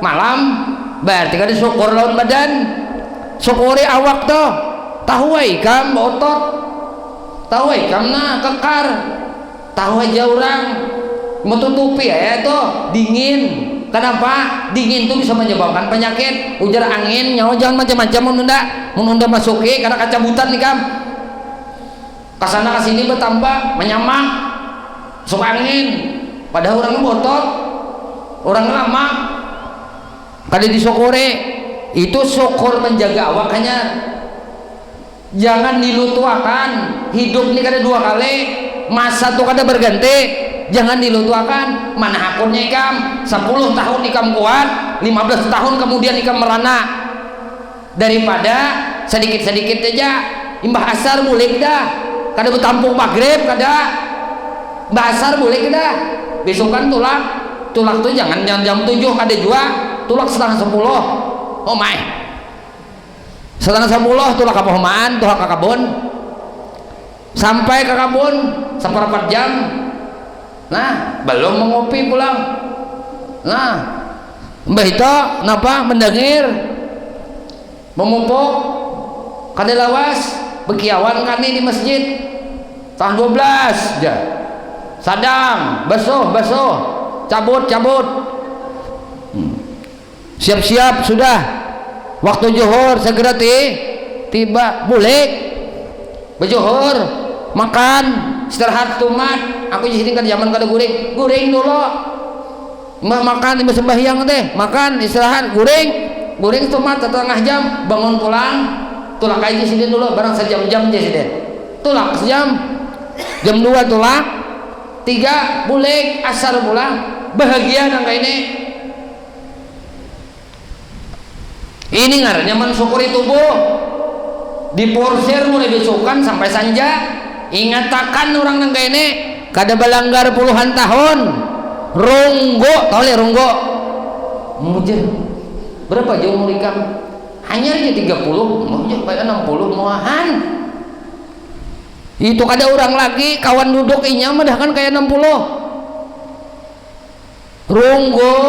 Speaker 2: malam berarti kada syukur lawan badan syukuri awak tuh tahu ikam otot tahu ikam na kekar tahu aja orang menutupi ya tuh dingin kenapa dingin tuh bisa menyebabkan penyakit ujar angin nyawa jangan macam-macam menunda masuki karena kacabutan nih kam kasana kasini bertambah menyamak masuk angin padahal orangnya botot orang lama kada disyukuri itu syukur menjaga awak hanya jangan dilutuakan hidup ini kada dua kali masa tuh kada berganti jangan dilutuakan mana akunnya ikam 10 tahun ikam kuat 15 tahun kemudian ikam merana daripada sedikit-sedikit aja imbah asar boleh dah kada bertampung maghrib kada imbah asar boleh dah besokan tulak tuh jangan jam 7 kada jua tulak setengah 10 oh my setengah 10 tulak apa homaan tulak ke kabun sampai ke kabun seperempat jam nah belum mengopi pulang nah mbah itu napa mendengir memupuk kada lawas bekiawan kani di masjid tahun 12 ya sadang basuh cabut siap-siap sudah waktu zuhur segera tiba bulik berjuhur makan istirahat tumat aku di sini kan zaman kada goreng dulu mbah makan di sembahyang teh makan istirahat goreng tumat setengah jam bangun pulang tulak aja sini dulu barang sejam-jam aja sini tulak sejam jam 2 tulak 3 bulik asar pulang bahagia nang ini ngarannya mensyukuri tubuh diporsir mulai besokan sampai sanja ingatakan orang nang ini kada balanggar puluhan tahun ronggo tahu le ronggo mujur berapa jauh umur ikam hanya aja 30 mujur kayak 60 muahan itu kada orang lagi kawan duduk inya mah dah kan kayak 60 ronggo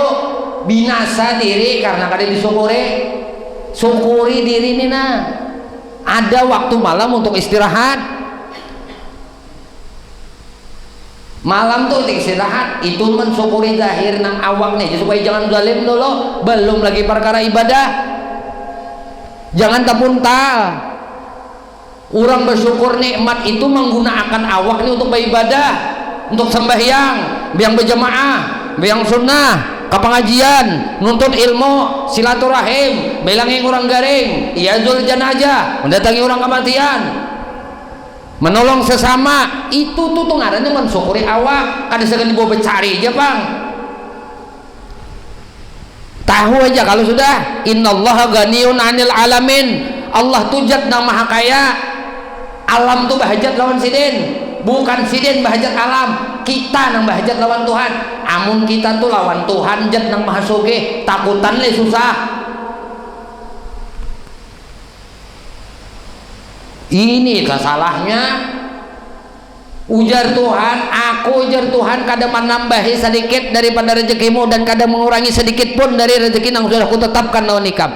Speaker 2: binasa diri karena kada disyukuri syukuri diri ini nah ada waktu malam untuk istirahat malam tuh untuk istirahat itu mensyukuri zahir nang awak nih supaya jangan zalim dulu belum lagi perkara ibadah jangan tapuntal orang bersyukur nikmat itu menggunakan awak nih untuk beribadah untuk sembahyang biang berjamaah biang sunnah ke pengajian nuntut ilmu silaturahim belangi orang garing iyazul janajah mendatangi orang kematian menolong sesama itu tuh ngarannya mensyukuri awak kada segan dibawa becari aja bang tahu aja kalau sudah innallaha ghaniyun 'anil alamin Allah tuh zat nang maha kaya alam tuh bahajat lawan sidin bukan sidin bahajat alam kita nang bahajat lawan Tuhan amun kita tuh lawan Tuhan zat nang maha sugih takutan le susah ini kesalahnya ujar Tuhan aku ujar Tuhan kadang menambahi sedikit daripada rezekimu dan kadang mengurangi sedikit pun dari rezeki yang sudah kutetapkan lawan ikam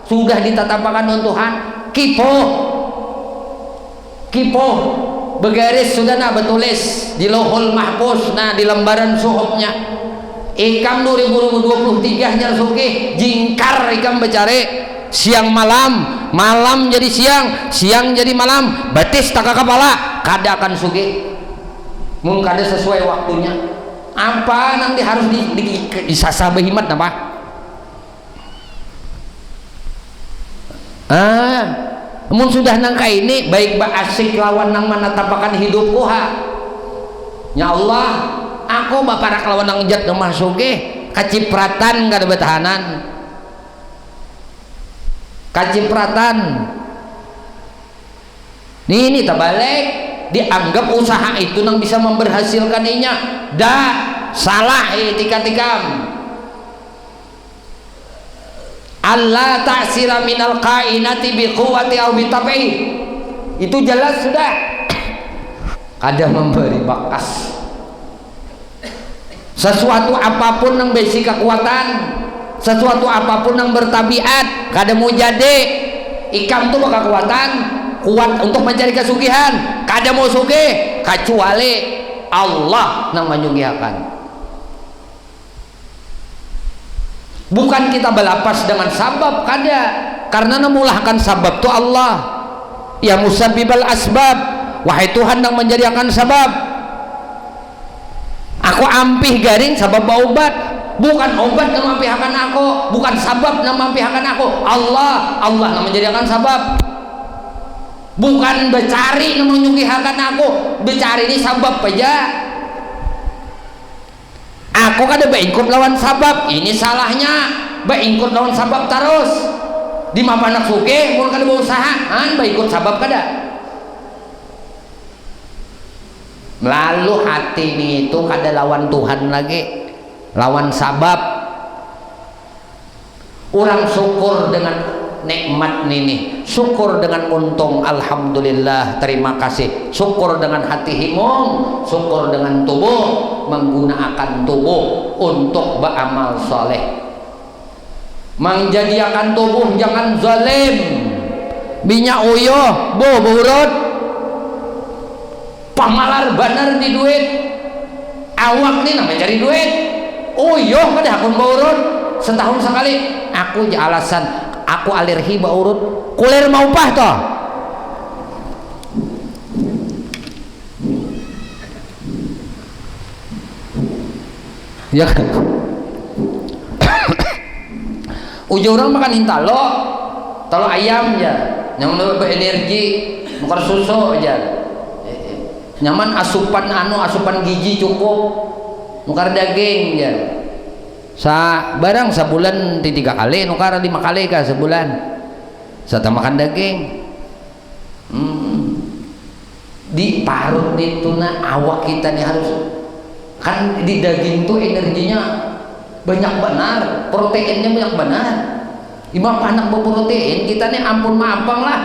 Speaker 2: sudah ditetapkan oleh Tuhan kipo begaris sudah nak bertulis di lohul mahfuz nah di lembaran suhufnya ikam 2023 nya sugih jingkar ikam becari siang malam jadi siang jadi malam batis tak kepala kada akan sugih mun kada sesuai waktunya apa nanti harus disasa behimat apa mun sudah nangka ini baik asik lawan nang mana tapakan hidupku ya Allah aku baparak lawan nang jat masuk kacipratan kada betahanan kacipratan ini terbalik dianggap usaha itu nang bisa memberhasilkan inya salah tikam Allah ta'sira minal kainati biquwati aw bitabi itu jelas sudah kada memberi bakas sesuatu apapun yang besi kekuatan sesuatu apapun yang bertabiat kada mau jadi ikam tuh kekuatan kuat untuk mencari kesugihan kada mau sugih kecuali Allah yang menyugihakan bukan kita belapas dengan sabab kada karena namulahkan sabab tu Allah ya musabbibal asbab wahai Tuhan yang menjadikan sabab aku ampih garing sabab obat bukan obat yang mampihakan aku bukan sabab yang mampihakan aku Allah yang menjadikan sabab bukan becari yang menyugihakan aku becari ini sabab aja aku kada beingkut lawan sabab ini salahnya beingkut lawan sabab terus di mapanak suke mun kada berusaha beingkut sabab kada lalu hati ini itu kada lawan Tuhan lagi lawan sabab orang syukur dengan nikmat ini syukur dengan untung alhamdulillah terima kasih syukur dengan hati himung syukur dengan tubuh menggunakan tubuh untuk beramal soleh menjadikan tubuh jangan zalim minyak uyuh burut pamalar bener di duit awak nih namanya cari duit uyuh kada akun burut setahun sekali aku alasan aku alergi bau urut kulir mau pah toh ya kan ujung orang makan hintalo talo ayam ya yang berenergi bukan susu aja nyaman asupan asupan gizi cukup nukar daging ya barang sebulan 3 kali nukar 5 kali kah sebulan setelah makan daging di parut itu awak kita nih harus kan di daging tuh energinya banyak benar proteinnya banyak benar imam anak berprotein kita nih ampun maafang lah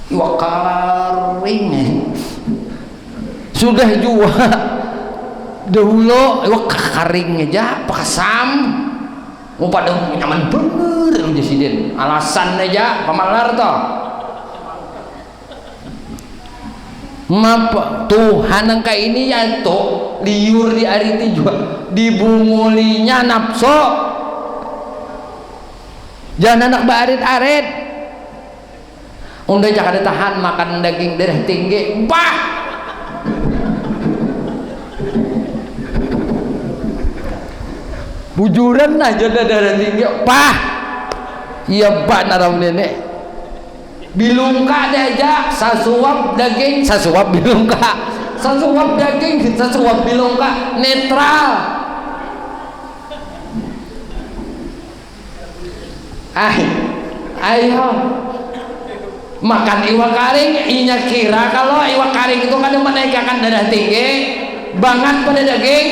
Speaker 2: iwak karing sudah juga dahulu iwak karing aja pakasam mau pada nyaman bener presiden alasan aja pamalar toh mapa Tuhan angka ini ya toh liur di hari itu juga dibungulinya nafsu jangan anak barit-arit udah jangan tahan makan daging darah tinggi bujuran aja darah tinggi iya naram nenek bilungka aja sasuap daging sasuap bilungka sasuap daging sasuap bilungka netral ayo makan iwak karing inya kira kalau iwak karing itu kan menaikkan darah tinggi banget pada daging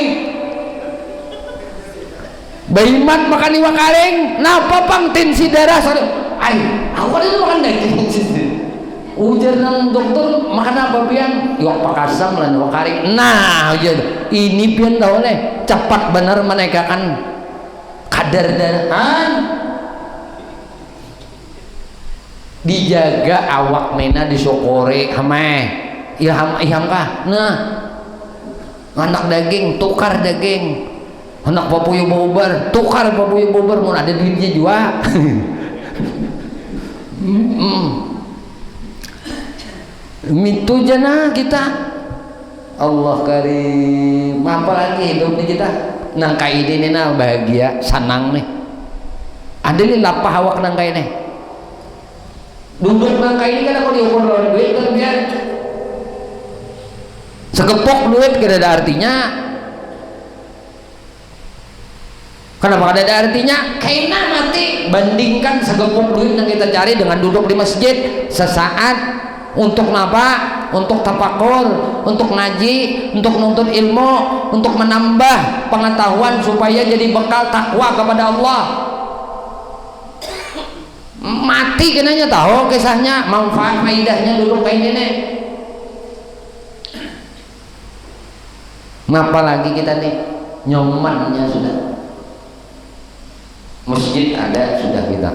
Speaker 2: baimat makan iwak karing napa pang tensi darah awal itu makan daging ujar nang dokter makan apa pian iwak pakasam lan iwak karing ujar ini pian dah oleh cepat benar menaikkan kadar darahan dijaga awak mena disyukuri iham kah anak daging tukar daging anak papuyu bober tukar papuyu bober mau ada duitnya juga Itu jana kita. Allah karim. Apalagi hidup nih kita. Nang kaide nih nah bahagia, senang nih. Ada nih lapah awak nang kaide nih. Duduk nang kaide kan aku diukur lawan duit kan biar. Segepok duit gak ada artinya. Kenapa gak ada artinya? Kaina mati. Bandingkan segepok duit yang kita cari dengan duduk di masjid sesaat. Untuk apa? Untuk tafakur, untuk ngaji, untuk nuntut ilmu, untuk menambah pengetahuan supaya jadi bekal takwa kepada Allah. Mati kenanya tahu kisahnya, manfaat faidahnya duduk kayak gini. Ngapa lagi kita nih nyomannya sudah. Masjid ada sudah kita.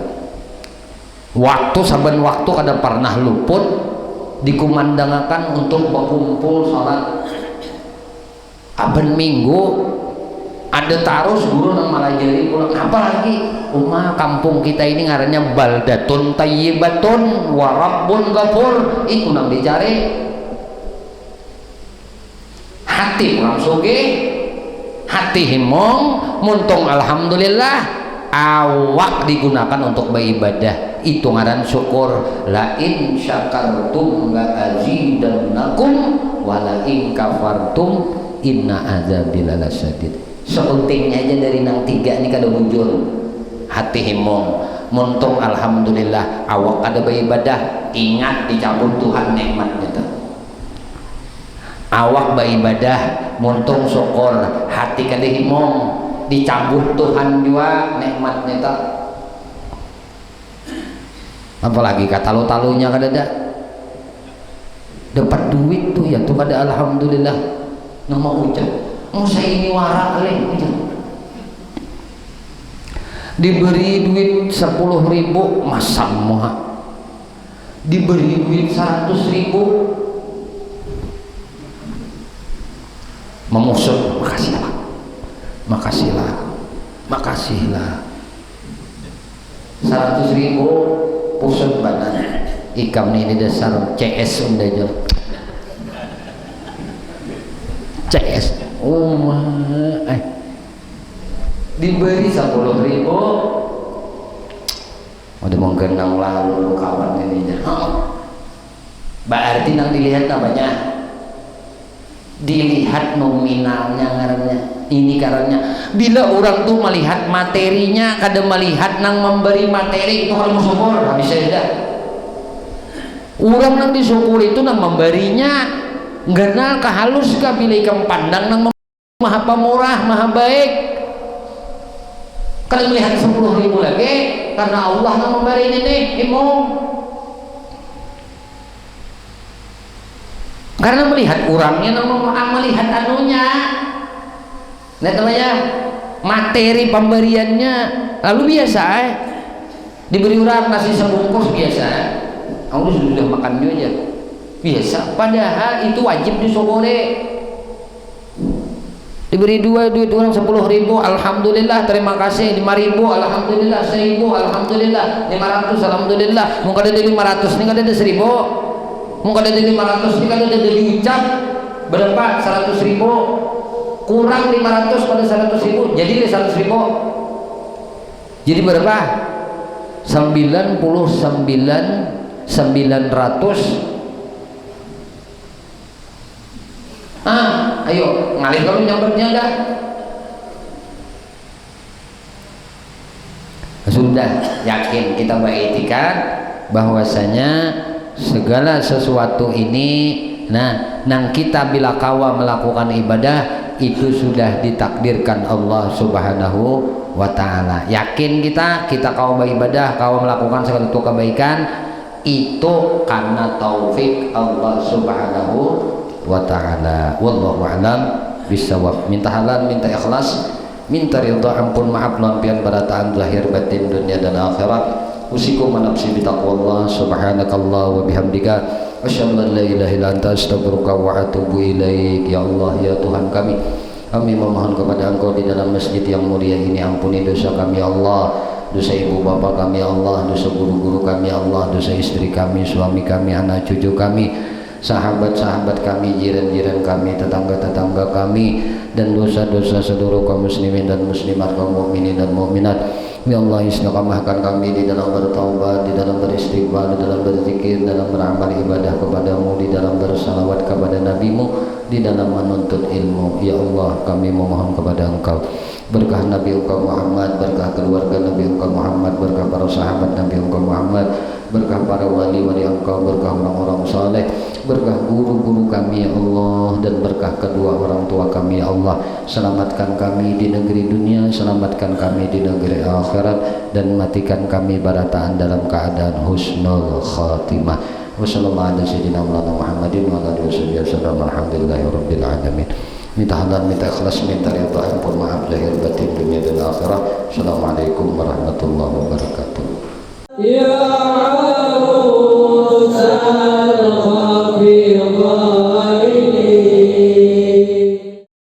Speaker 2: Waktu saban waktu kada pernah luput dikumandangkan untuk berkumpul sholat. Aben minggu ada tarus guru nang malajari pulang. Apalagi kampung kita ini ngarannya baldatun tayyibatun wa rabbun ghafur. Itu nang dicari hati orang sugih, hati himong muntung alhamdulillah. Awak digunakan untuk beribadah, itu ngaran syukur. La in syakartum la azidannakum wa la in kafartum inna azabi lasyadid. Sepentingnya aja dari nang tiga ini kada bujur hati himong muntung alhamdulillah. Awak ada beribadah, ingat dicabut Tuhan nikmatnya tuh. Awak beribadah muntung syukur, hati kada himong dicabut Tuhan juga nikmatnya tak. Apalagi kata talunya kada ada dapat duit tuh ya tuh kada alhamdulillah nama ucap saya ini warak leh diberi duit 10.000 masam moha, diberi duit 100.000 memusut. Makasihlah 100.000 pusat badan ikam ini dasar CS udah aja CS diberi 10.000 udah mau genang lalu kawan ini berarti nang dilihat namanya dilihat nominalnya ngarannya. Ini karena bila orang tuh melihat materinya kadang melihat nang memberi materi itu kalau syukur habis saja. Orang nang disyukur itu nang memberinya ngenal kehalus ka bila ikam pandang nang maha pemurah maha baik. Kalau melihat 10.000 lagi karena Allah nang memberi ini imam. Karena melihat orangnya nang melihat anunya. Nah namanya materi pemberiannya lalu biasa diberi orang nasi sebungkus biasa aku sudah makan aja biasa padahal itu wajib disyukuri. Diberi duit orang 10.000 alhamdulillah terima kasih, 5.000 alhamdulillah, 1.000 alhamdulillah, 500 alhamdulillah. Mungkin ada 500 ini ada 1.000, mungkin ada 500 ini ada diucap berapa 100.000 kurang 500 pada 100.000 jadi 100.000 jadi berapa 99.900 ayo ngalir kalau nyampernya dah sudah yakin kita beriktikad bahwasanya segala sesuatu ini nang kita bila kawa melakukan ibadah itu sudah ditakdirkan Allah Subhanahu wa ta'ala. Yakin kita kau beribadah, kau melakukan suatu kebaikan itu karena taufik Allah Subhanahu wa ta'ala. Wallahu a'lam bisawab. Minta halal, minta ikhlas, minta ridha, ampun, maaf lampian barataan zahir batin dunia dan akhirat. Usikum nafsi bitaqwallah. Subhanakallah wa bihamdika asyhadu an la ilaha illa anta astaghfiruka wa atubu ilaik. Ya Allah ya Tuhan kami memohon kepada Engkau di dalam masjid yang mulia ini, ampuni dosa kami ya Allah, dosa ibu bapa kami ya Allah, dosa guru-guru kami ya Allah, dosa istri kami, suami kami, anak cucu kami, sahabat-sahabat kami, jiran-jiran kami, tetangga-tetangga kami, dan dosa-dosa seluruh kaum muslimin dan muslimat, kaum mukminin dan mukminat. Ya Allah, istiqamahkan kami di dalam bertaubat, di dalam beristighfar, di dalam berzikir, dalam beramal ibadah kepadamu, di dalam bersalawat kepada nabimu, di dalam menuntut ilmu. Ya Allah, kami memohon kepada Engkau berkah Nabi Engkau Muhammad, berkah keluarga Nabi Engkau Muhammad, berkah para sahabat Nabi Engkau Muhammad, berkah para wali-wali Engkau, berkah orang-orang saleh, berkah guru-guru kami ya Allah, dan berkah kedua orang tua kami ya Allah. Selamatkan kami di negeri dunia, selamatkan kami di negeri akhirat, dan matikan kami barataan dalam keadaan husnul khatimah. Wassalamualaikum warahmatullahi wabarakatuh. Alhamdulillahirabbil alamin. Minta halal, minta ikhlas, minta ridha, ampun, maaf lahir batin dunia dan akhirat. Assalamualaikum warahmatullahi wabarakatuh. Ya Allah.